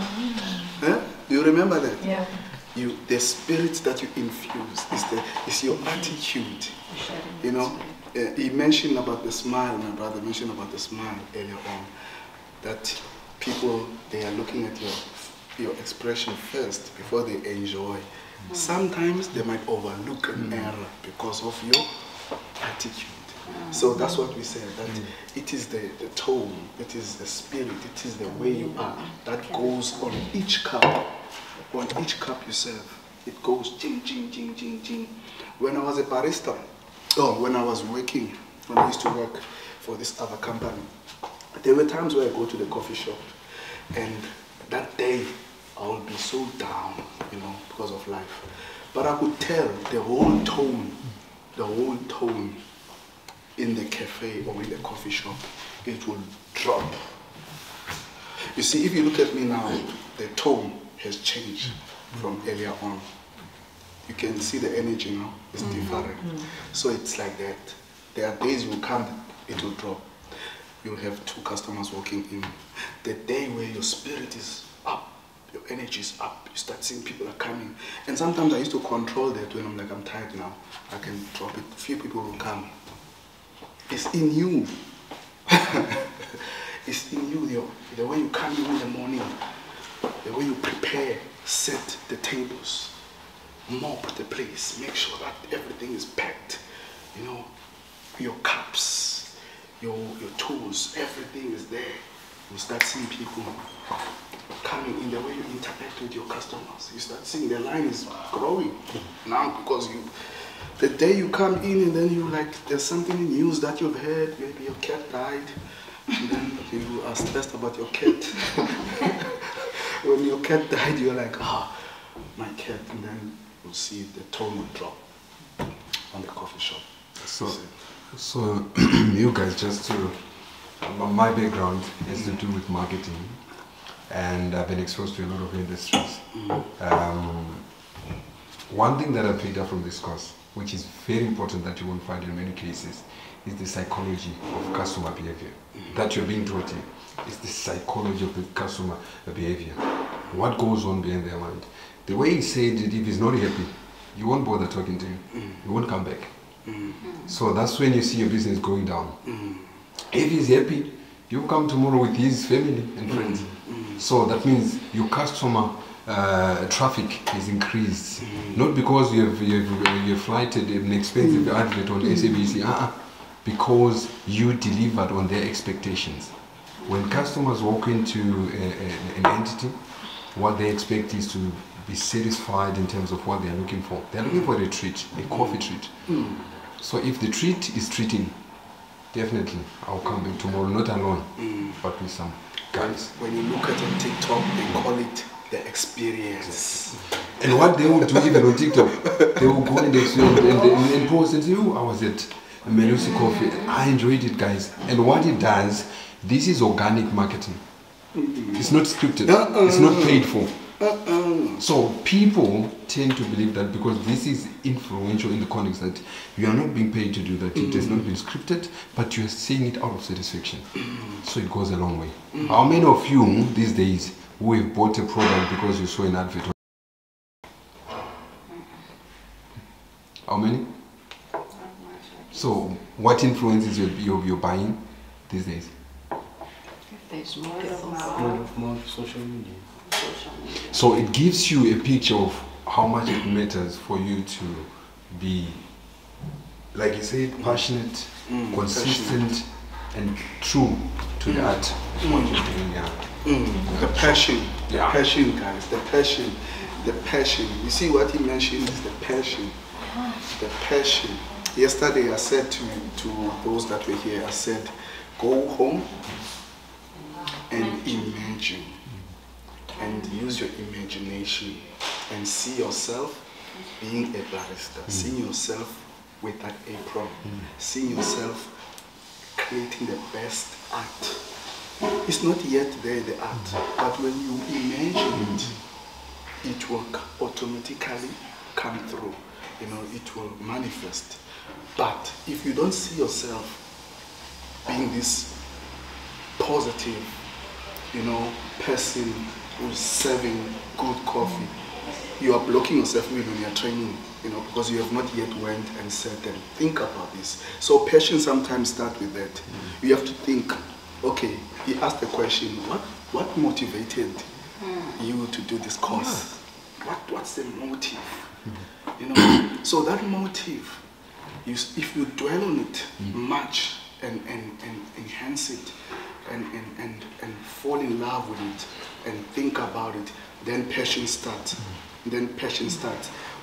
Do you remember that? Yeah. The spirit that you infuse is your attitude. You know, he mentioned about the smile. My brother mentioned about the smile earlier on. That people, they are looking at your expression first before they enjoy. Sometimes they might overlook an error because of your attitude. So that's what we said, that it is the tone, it is the spirit, it is the way you are that goes on each cup. On each cup you serve, it goes ching, ching, ching, ching, ching. When I was a barista, when I used to work for this other company, there were times where I go to the coffee shop and that day I would be so down, because of life. But I could tell the whole tone in the cafe or in the coffee shop, it will drop. You see, if you look at me now, the tone has changed from earlier on. You can see the energy now is different. So it's like that. There are days you will come, it will drop. You'll have 2 customers walking in. The day where your spirit is up, your energy is up, you start seeing people are coming. And sometimes I used to control that when I'm like, I'm tired now, I can drop it. Few people will come. It's in you. It's in you, the way you come in the morning, the way you prepare, set the tables, mop the place, make sure that everything is packed. Your cups, your tools, everything is there. You start seeing people coming in, the way you interact with your customers. You start seeing the line is growing now because the day you come in and then there's something in news that you've heard, maybe your cat died, and then you are stressed about your cat. When your cat died, you're like, my cat, and then you'll see the tone will drop on the coffee shop. So you guys, just to, my background has to do with marketing, and I've been exposed to a lot of industries. One thing that I picked up from this course, which is very important that you won't find in many cases, is the psychology of customer behavior. That you're being taught here. It's the psychology of the customer behavior. What goes on behind their mind. The way he said that if he's not happy, you won't bother talking to him. You won't come back. So that's when you see your business going down. If he's happy, you come tomorrow with his family and friends. So that means your customer traffic is increased. Not because you've flighted an expensive advert on SABC, because you delivered on their expectations. When customers walk into an entity, what they expect is to be satisfied in terms of what they're looking for. They're looking for a treat, a coffee treat. So if the treat is treating, definitely I'll come back tomorrow, not alone, but with some guys. When you look at on TikTok, they call it the experience. And what they will do even on TikTok, they will go and post and say, I was at Melusi Coffee, I enjoyed it, guys. And what it does, this is organic marketing. It's not scripted, it's not paid for. So people tend to believe that because this is influential in the context that you are not being paid to do that, it has not been scripted, but you are saying it out of satisfaction. So it goes a long way. How many of you these days who have bought a product because you saw an advert? How many? So what influences your buying these days? There's more More social media. So it gives you a picture of how much it matters for you to be, like you said, passionate, consistent, and true to the art of what you're doing. The passion, Yeah. passion, guys, the passion. You see what he mentioned is the passion. Yesterday I said to those that were here, I said, go home and imagine, and use your imagination, and see yourself being a barista, seeing yourself with that apron, seeing yourself creating the best art. It's not yet there, the art, but when you imagine it, it will automatically come through, it will manifest. But if you don't see yourself being this positive, person who's serving good coffee, you are blocking yourself even when you're training, because you have not yet went and said and think about this. So passion sometimes starts with that. You have to think, okay, he asked the question, what motivated you to do this course? What's the motive? So that motive, if you dwell on it much and enhance it and fall in love with it and think about it, then passion starts.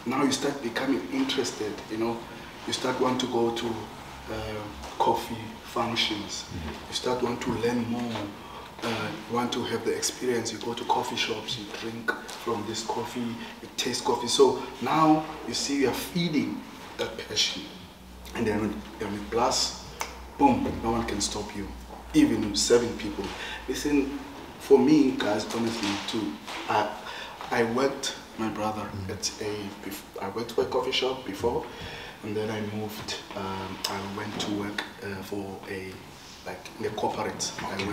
Now you start becoming interested, you start want to go to coffee functions. You start want to learn more. You want to have the experience. You go to coffee shops, you drink from this coffee, you taste coffee. So now you see you are feeding that passion. And then with plus, boom, no one can stop you. Even serving people. Listen, for me, guys, honestly, too, I worked, my brother, I worked for a coffee shop before, and then I moved, I went to work for in a corporate. I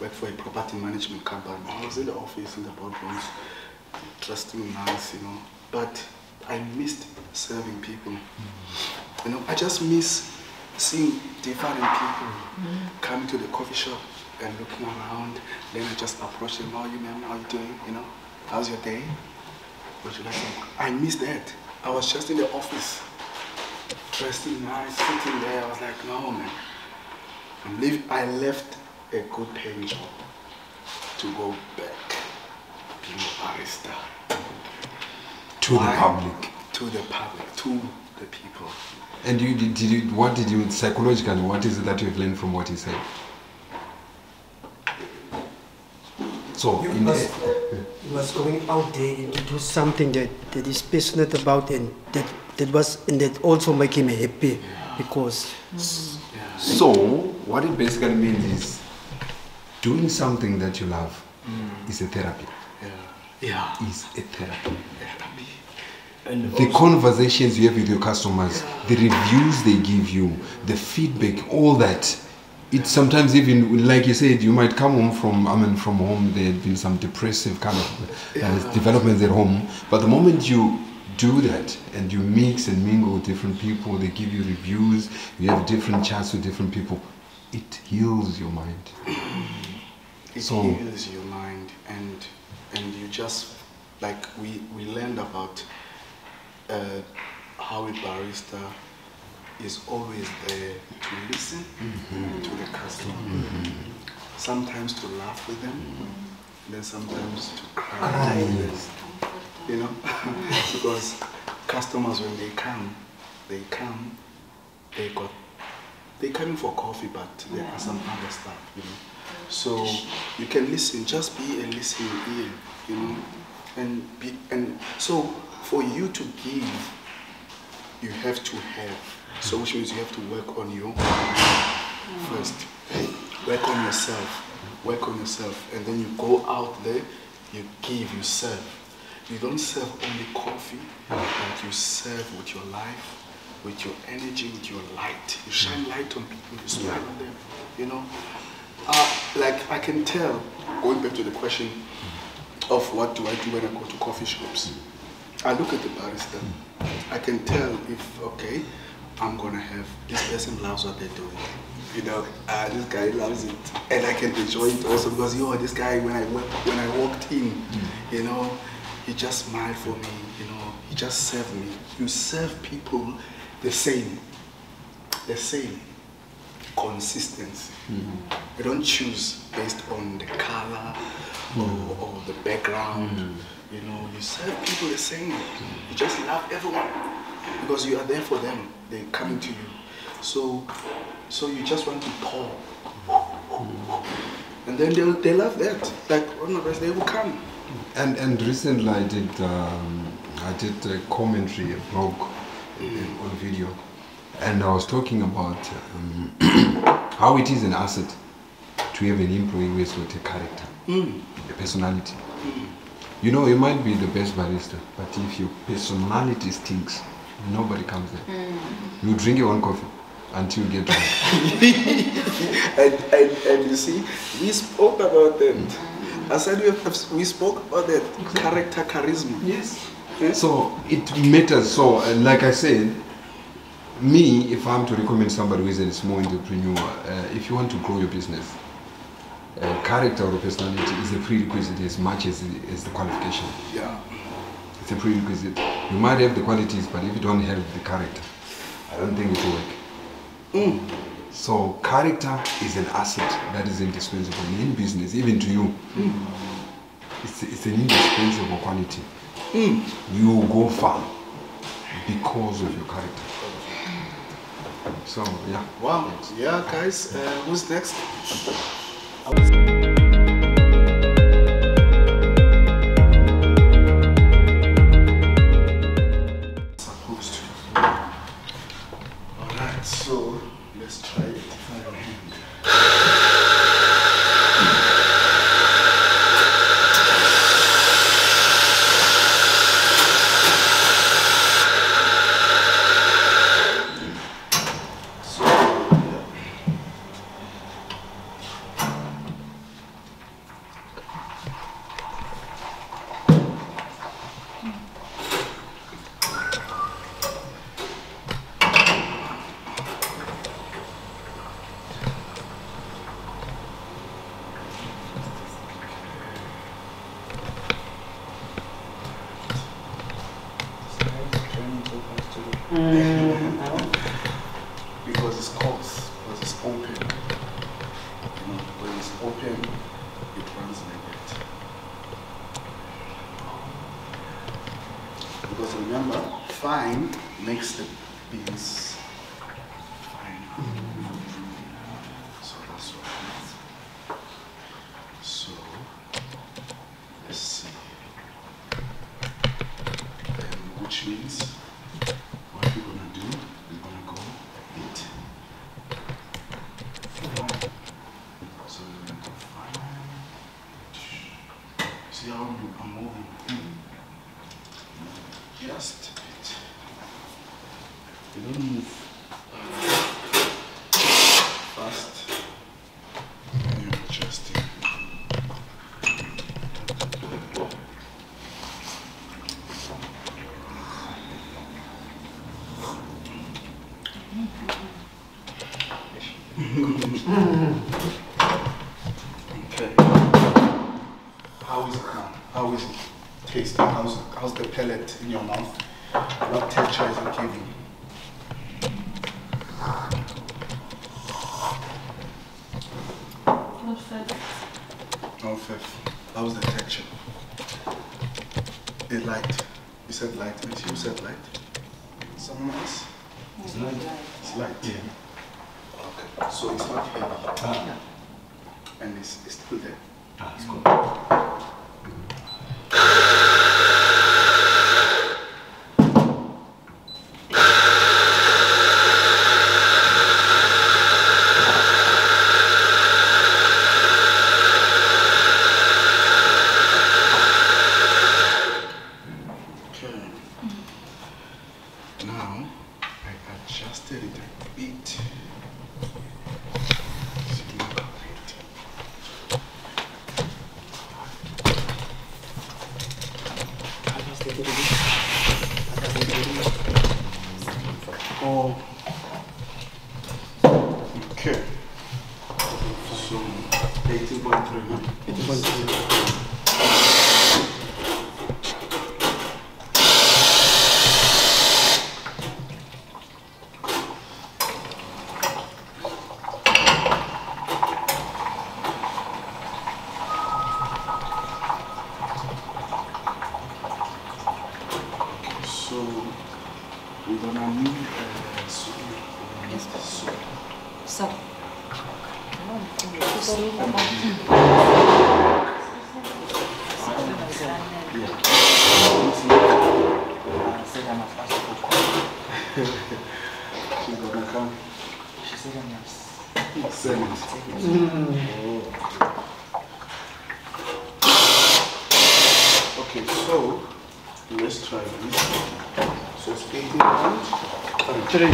worked for a property management company. I was in the office, in the boardrooms, trusting nice, but I missed serving people. I just miss seeing different people coming to the coffee shop and looking around. Then I just approach them, "Oh, you man, how you doing? How's your day? Would you like some?" I miss that. I was just in the office, dressed nice, sitting there. I was like, no man. I left a good paying job to go back being a barista. To the public. To the public, to the people. And what did you psychologically, what is it that you've learned from what he said? So, He was going out there to do something that he's passionate about, and that also make him happy, because. So, what it basically means is doing something that you love is a therapy. Yeah. Is a therapy. And the conversations you have with your customers, the reviews they give you, the feedback, all that. It's sometimes even, like you said, you might come home from home, there had been some depressive kind of developments at home. But the moment you do that and you mix and mingle with different people, they give you reviews, you have different chats with different people, it heals your mind. It heals your mind, and you just, like we learned about how a barista is always there to listen to the customer. Sometimes to laugh with them, then sometimes to cry. Because customers, when they come, they're coming for coffee, but there are some other stuff, So you can listen, just be a listening ear, and so for you to give, you have to have. So which means you have to work on you first. Work on yourself, and then you go out there, you give, you serve. You don't serve only coffee, but you serve with your life, with your energy, with your light. You shine light on people, you smile on them, like I can tell, going back to the question of what do I do when I go to coffee shops. I look at the barista. I can tell if, okay, I'm gonna have, this person loves what they're doing. This guy loves it. And I can enjoy it also because, this guy, when I walked in, he just smiled for me, you know, he just served me. You serve people the same consistency. You don't choose based on the color or the background. You know, you serve people the same. You just love everyone because you are there for them. They're coming to you. So you just want to pour. And then they love that. Like on the rest, they will come. And recently I did a commentary, a blog on video, and I was talking about how it is an asset to have an employee who has got a character, a personality. You know, you might be the best barista, but if your personality stinks, nobody comes there. You drink your own coffee until you get drunk. and you see, we spoke about that. I said we spoke about that character, charisma. Yes. Yeah? So it matters. So like I said, me, if I'm to recommend somebody who is a small entrepreneur, if you want to grow your business, character or personality is a prerequisite as much as the qualification. Yeah. It's a prerequisite. You might have the qualities, but if you don't have the character, I don't think it will work. So character is an asset that is indispensable in business, even to you. It's an indispensable quality. You go far because of your character. So yeah. Wow. Yeah, guys. Who's next? Supposed to. Alright, so let's try it. Because it's closed, because it's open. You know, when it's open, it runs like that. Because remember, fine makes the beans fine. So that's what it is. So let's see. Which means what we're gonna do, we're gonna go eat. So we're gonna go fine. See how I'm moving? Just a bit. You don't move fast. And you're adjusting. Okay. How is it now? How is it tasting? How's the pellet in your mouth? What texture is it giving? Not fat. No fifth. How's the texture? It's light. You said light. You said light. Someone else? It's light. It's light. Yeah. Okay. So it's not heavy. And it's still there. It's good. Now, I adjusted it a bit. Oh. Okay. So, 18.3. need soup. Soup. So. She's gonna come. She said I'm not. Send it. Okay, so let's try this. So it's 18 pounds. 3.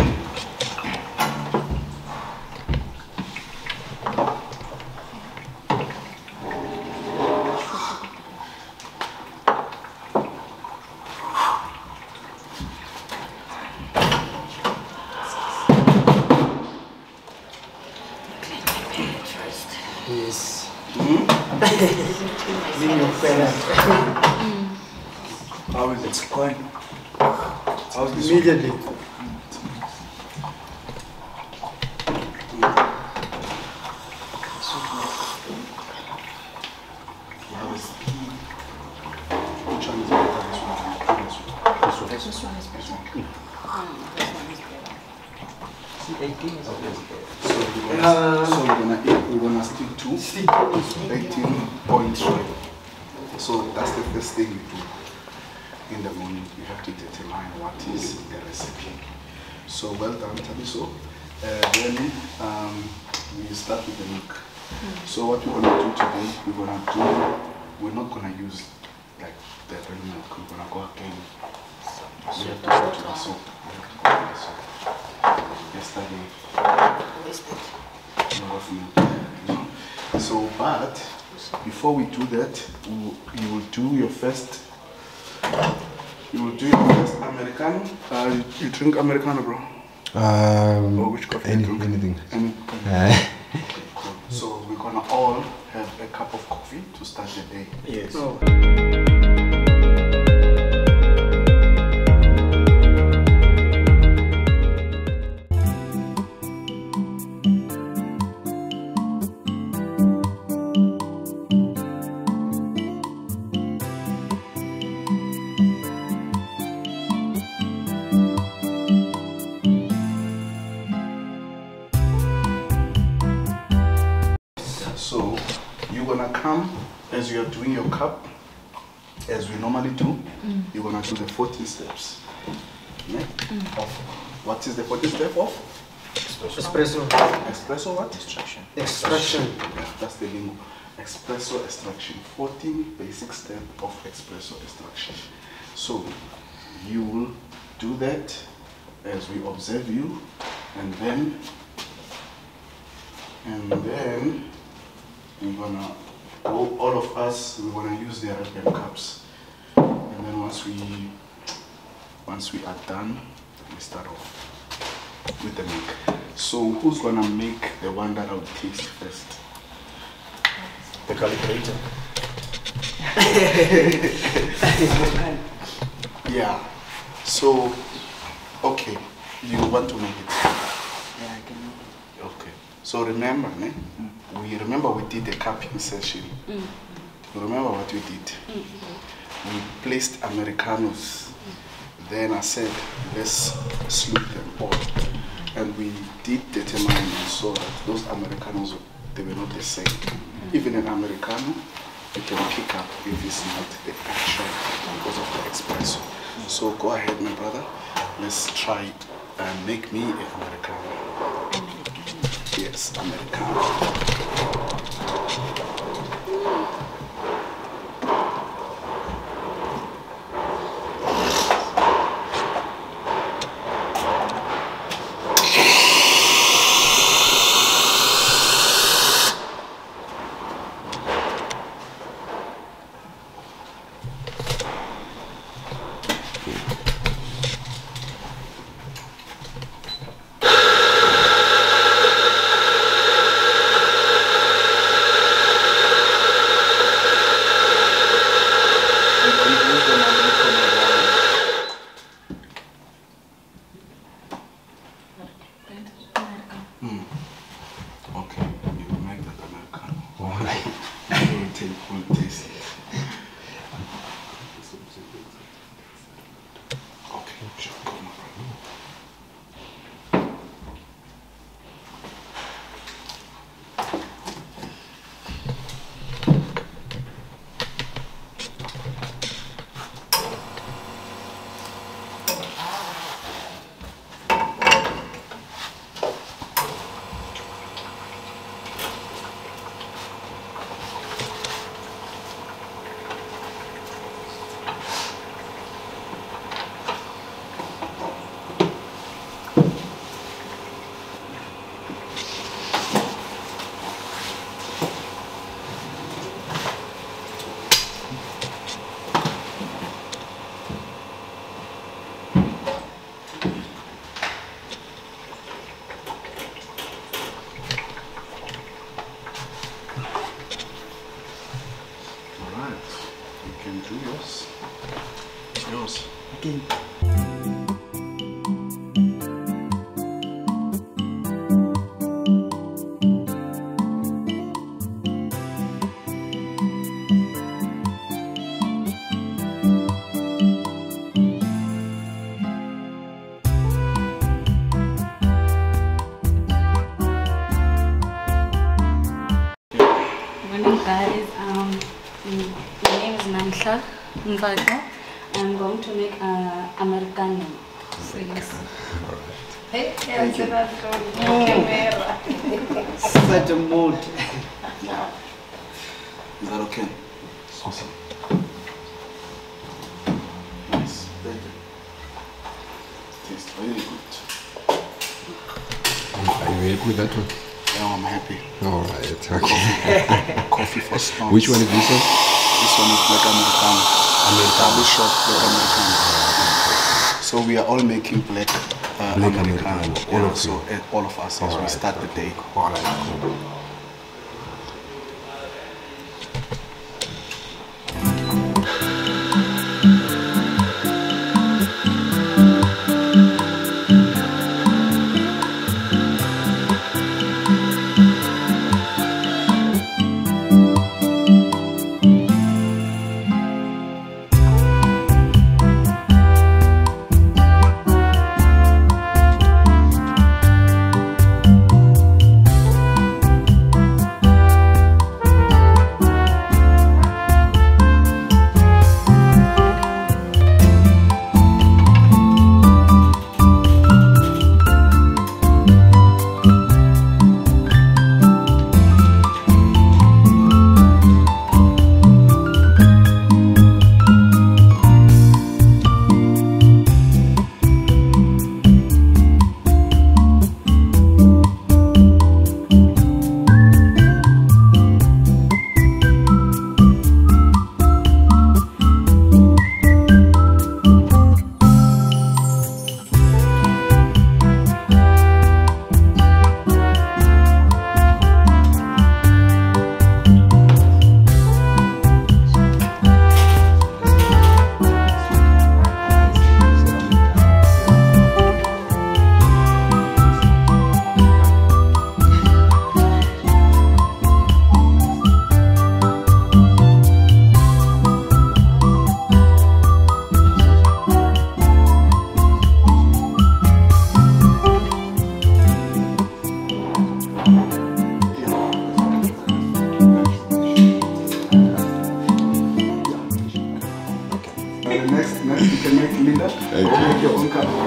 Yes. Leave your parents. How is it going? How's this one? Immediately. Which one is better? This one? This one? This one is better. This one is better. See, 18 is okay. So we're gonna stick to 18.3. So that's the first thing we do in the morning. We have to determine what is the recipe. So well done, Tabiso. Then we start with the milk. So what we're gonna do today, we're not gonna use like the real milk. We're gonna go again. We have to go to the soup. We have to go to the soup. Yesterday. So, but before we do that, you will do your first Americano. You drink Americano, bro? Or which coffee you drink? Anything. So we're gonna all have a cup of coffee to start the day. Yes. Oh. So you're gonna come as you are doing your cup, as we normally do. You're gonna do the 14 steps. Yeah? Of what is the 14 step of? Espresso. Espresso what? Extraction. Extraction. Yeah, that's the lingo. Espresso extraction. 14 basic step of espresso extraction. So you will do that as we observe you, and then we're gonna all of us, we're gonna use the FM cups, and then once we are done, we start off with the milk. So who's gonna make the one that I'll taste first? The calculator. Yeah. So okay, you want to make it? Yeah, I can. Okay. So remember, we did a cupping session. You remember what we did? We placed Americanos. Then I said, let's sloop them all. And we did determine and saw that those Americanos, they were not the same. Even an Americano, you can pick up if it's not the actual because of the espresso. So go ahead, my brother. Let's try and make me an Americano. Yes, Americano. Okay, you will make that Americano. We'll taste it. Okay, sure, come on. I'm going to make Americano. Please. Hey, Such a mood. Is that okay? Awesome. Nice. Very good. Tastes very good. Are you happy with that one? Yeah, I'm happy. Alright, okay. Coffee for stones. Which one is this one? This one is like Americano. Double shot black Americano. So we are all making black Americano. All of so you. all of us as we start the day. Alright, cool.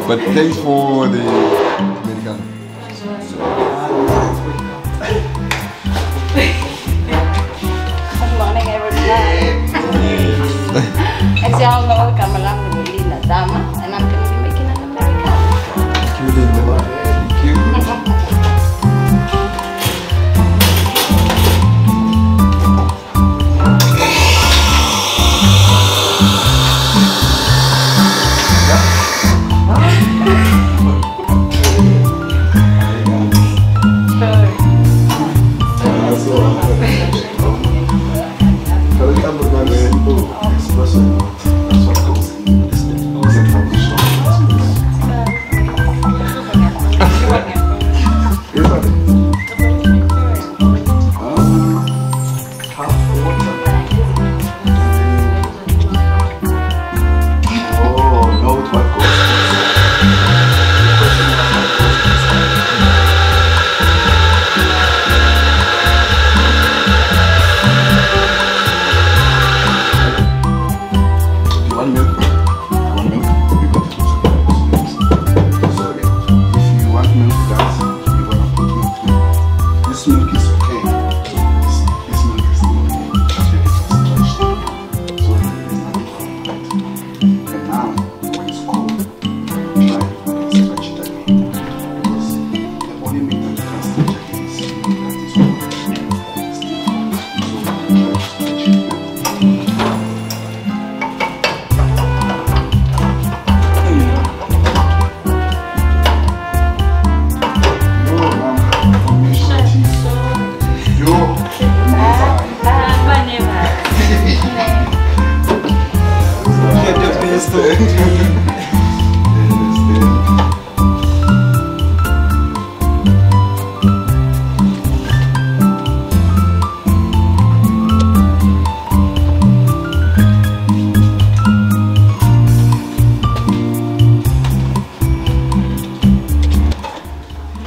But thanks for the Americano. Good morning, everyone. It's all welcome along with Linda Dama, and I'm going to be making an Americano. Thank you, Linda. Thank you.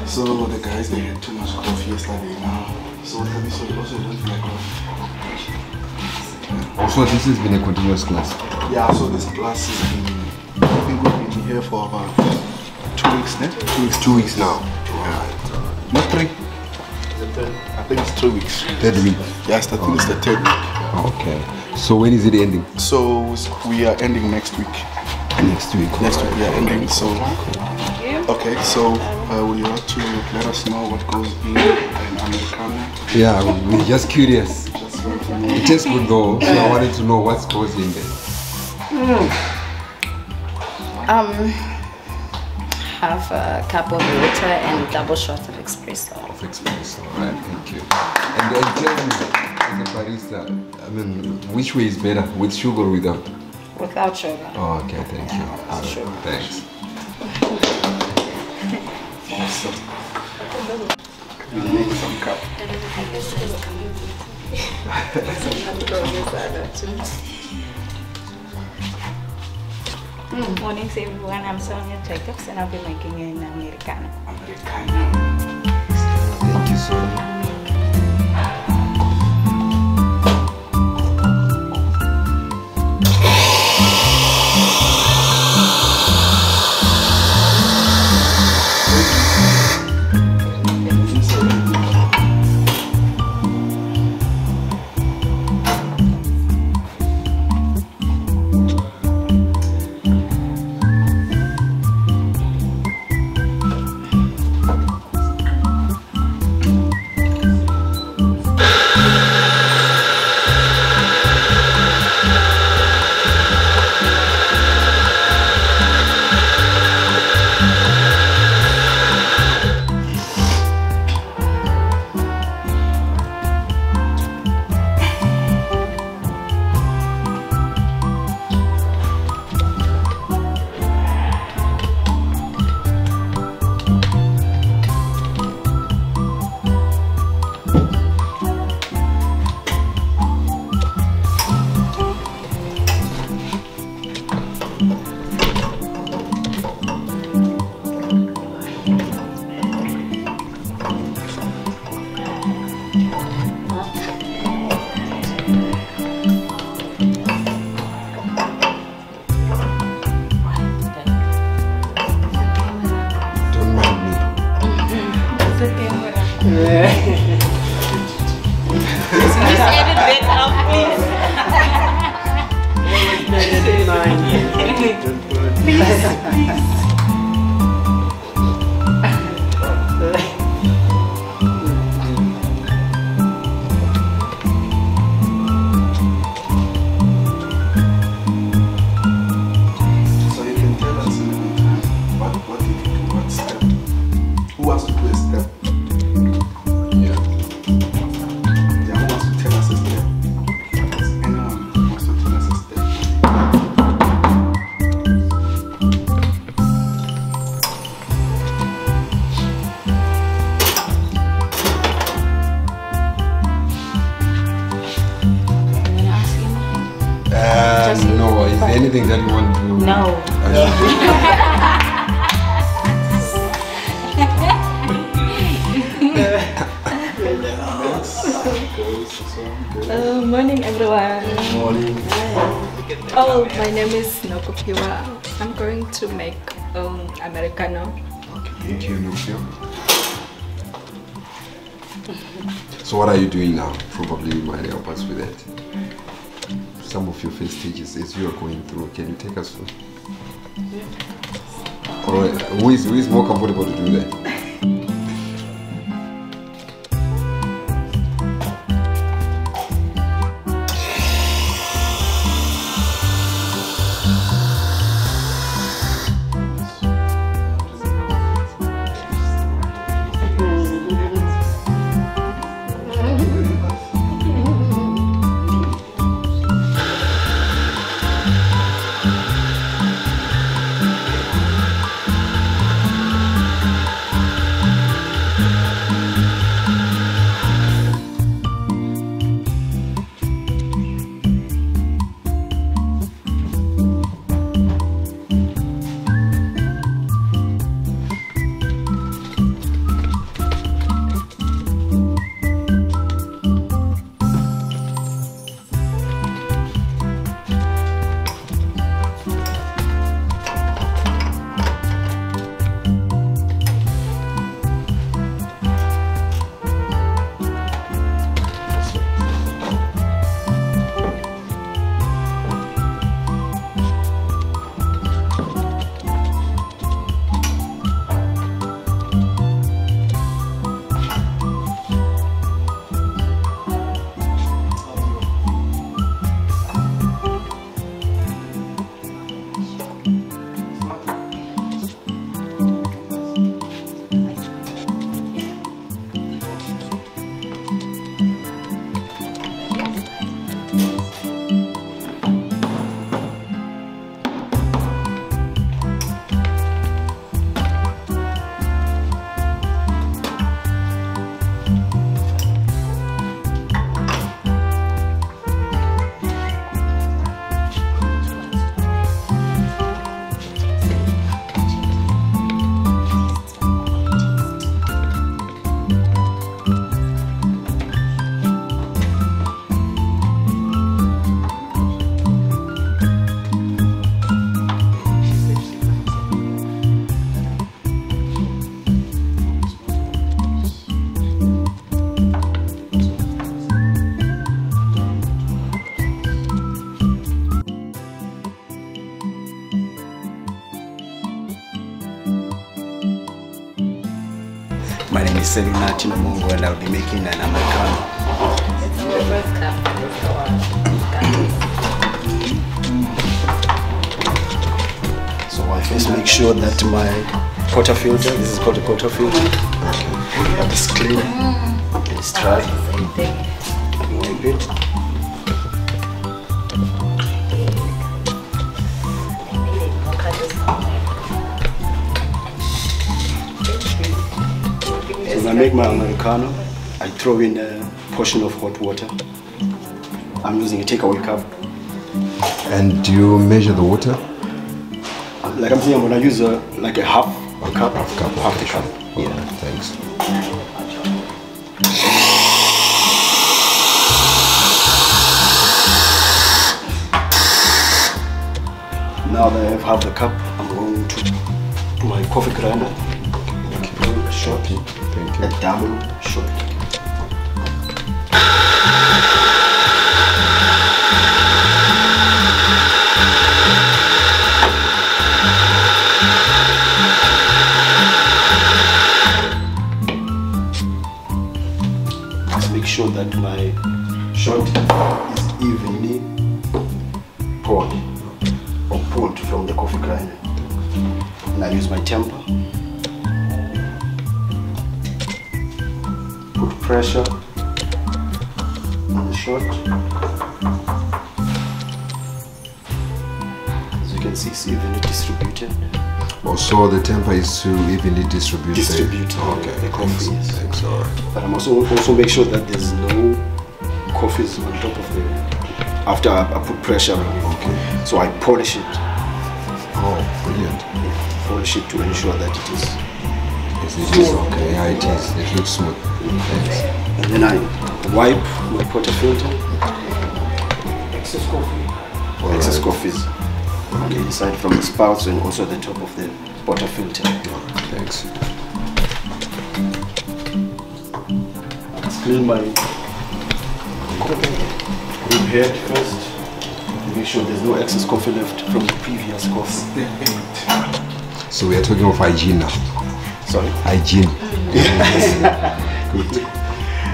So the guys, they had too much coffee yesterday now. So also don't feel like coffee. Also, this has been a continuous class. Yeah, so this class is I think we've been here for about 2 weeks now. 2 weeks now. Not 3. I think it's 3 weeks. 3rd week. Yes, I think it's the 3rd week. Okay. So when is it ending? So we are ending next week. Next week. Next week we are ending. So okay. So would you like to let us know what goes in an Americano? Yeah, we're just curious. It tastes good though, so I wanted to know what goes in there. Half a cup of water and double shot of espresso. Alright, thank you. And then tell me, as a barista, I mean, which way is better, with sugar or without? Without sugar. Oh, okay, thank you. Alright, thanks. Awesome. We need some cup. Mornings everyone, I'm Sonia Jacobs and I'll be making an Americano. Thank you, Sonia. No, is there anything that you want to... No. Morning everyone. Morning. Oh, my name is Nokupiwa. I'm going to make Americano. Okay, thank you, Nukio. So what are you doing now? Probably you might help us with that. Some of your first stages as you are going through. Can you take us through? Alright, who is more comfortable to do that? My name is Selinati Namungo and I'll be making an Americano. It's the first cup. It's the one. So I first make sure that my portafilter, this is called a portafilter, that is clean, it's dry. Wipe it. So when I make my Americano, I throw in a portion of hot water. I'm using a takeaway cup. And do you measure the water? Like I'm saying, I'm gonna use like a half a cup. Half a cup. Yeah. Alright, thanks. Now that I have half the cup, I'm going to my coffee grinder. A shot, Thank you. a double shot. Let's make sure that my shot is evenly poured or pulled from the coffee grinder. And I use my temper. Put pressure on the shot. As you can see, it's evenly distributed. Also, the temper is to evenly distribute The coffee. Thanks, alright. But I'm also make sure that there's no coffees on top of the. After I put pressure on it, Okay. so I polish it. Oh, brilliant. Polish it to ensure that it is. Yes, it is okay. Yeah, it is. It looks smooth. Thanks. And then I wipe my portafilter. Excess coffee. Excess coffees on the inside from the spouts and also the top of the portafilter. Thanks. Let's clean my brew head first. Make sure there's no excess coffee left from the previous coffee. So we are talking of hygiene now. Sorry. Hygiene. Good.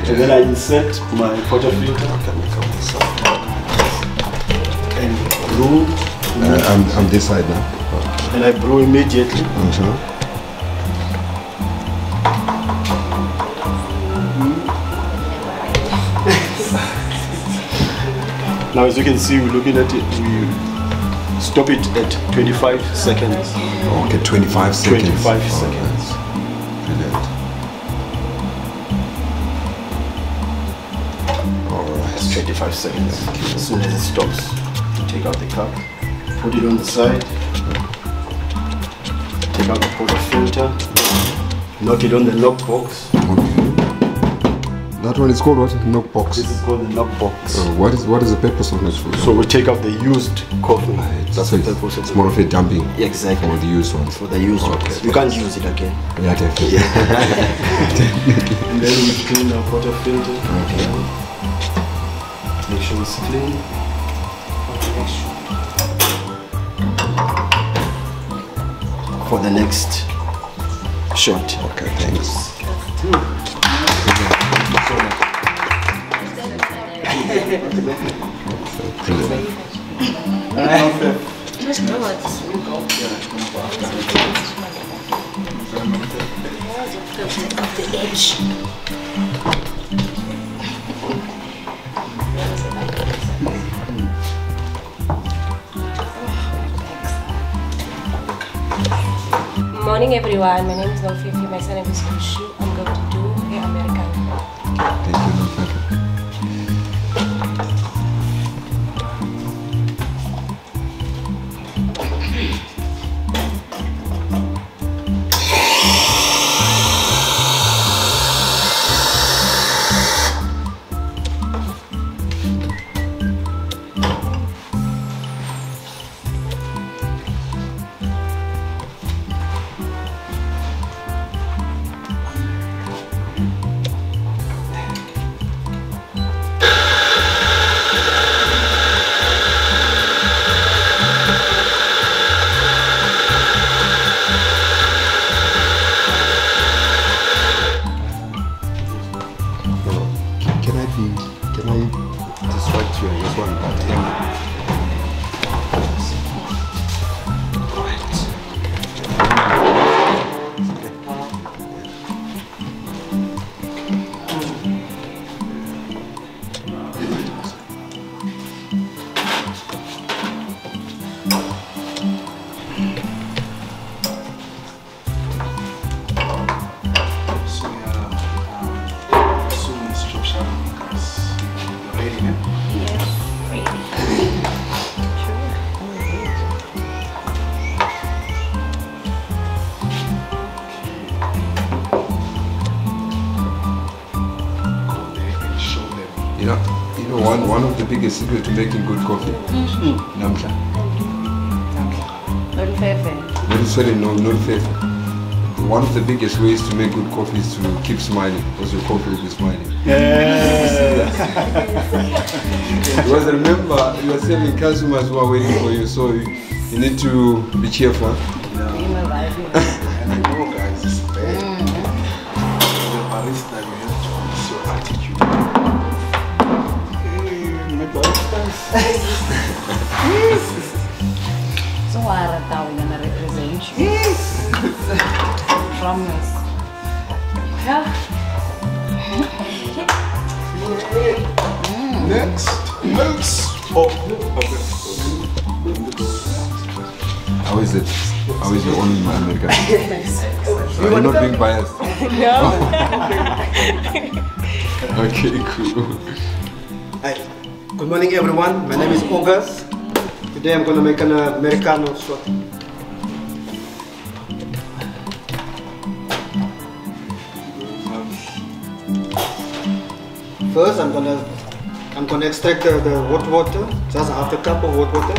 And then I insert my portafilter and brew. I'm this side now. And I brew immediately. Now as you can see, we're looking at it, we stop it at 25 seconds. Okay, 25 seconds. 25 seconds. Brilliant. Alright. That's 25 seconds. As soon as it stops, you take out the cup, put it on the side, take out the portafilter, knock it on the knock box. That one is called what? Knock box. This is called the knock box. What is the purpose of it? So we take out the used coffee. That's So the purpose of it's more of a dumping. Exactly. For the used ones. For the used ones. You can't use it again. Yeah, definitely. And then we clean our portafilter. Okay. Make sure it's clean. For the next shot. Okay, thanks. Brilliant. Morning everyone, my name is Nofifi, my son is Kushu. I'm going to do the Americano. Thank you, Nofifi. You know, one of the biggest secrets to making good coffee. Namhla. Not fair. Not fair. One of the biggest ways to make good coffee is to keep smiling, because your coffee will be smiling. Because remember, you are serving customers who are waiting for you, so you need to be cheerful. And I know, guys, it's bad. The barista, you have to use your attitude. My baristas. So I gonna represent you. Promise. Yeah. Next. Oh, okay. How is it? How is your own American? Are you not being biased? No. Okay, cool. Hi. Good morning, everyone. My name is August. Today I'm going to make an Americano shot. First, I'm gonna extract the hot water, just half a cup of hot water.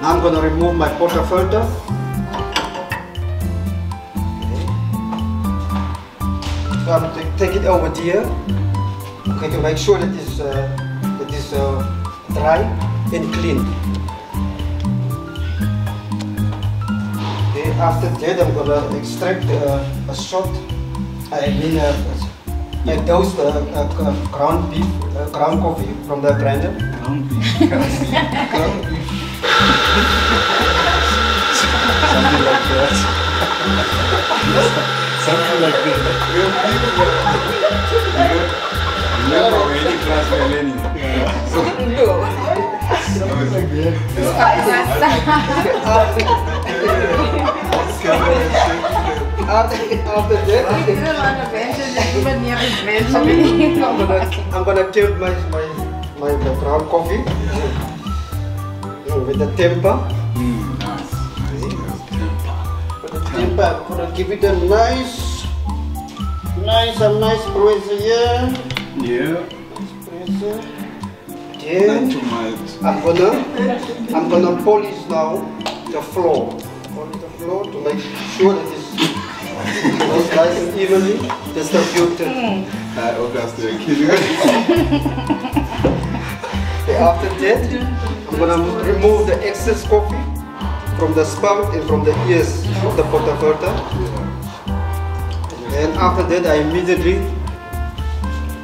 Now I'm gonna remove my portafilter. So I'm going to take it over here. Okay, to make sure that it is dry and clean. After that, I'm gonna extract a shot. I mean, a dose ground beef, ground coffee from the grinder. Ground beef. Something like that. Something like that. Remember, we're in class, we're learning. Something like that. After that, I'm gonna tilt my ground coffee with the temper. With the temper, I'm gonna give it a nice pressure here. Yeah. Pressure. Then I'm gonna polish now the floor. Polish the floor to make sure that it's nice and evenly distributed. August, you're kidding. After that, I'm gonna remove the excess coffee from the spout and from the ears of the portafilter. And after that, I immediately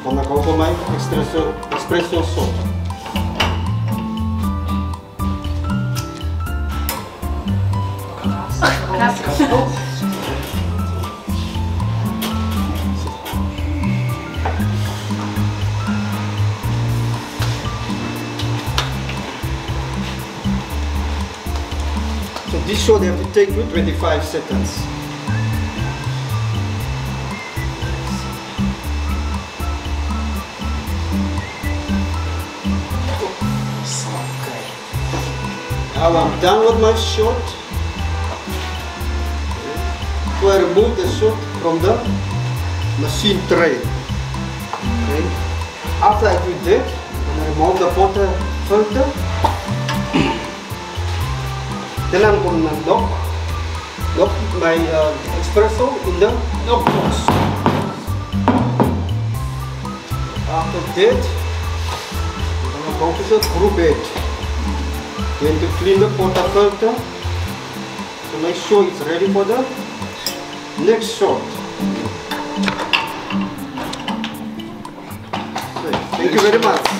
gonna go for my espresso shot. So this shot have to take you 25 seconds. Now I'm done with my shot. So I remove the shot from the machine tray. Okay. After I do that, I remove the portafilter. Then I'm going to lock my espresso in the lock box. After that, I'm going to go to the brew bed. Then to clean the portafilter to make sure it's ready for the next shot. Okay, thank you very much.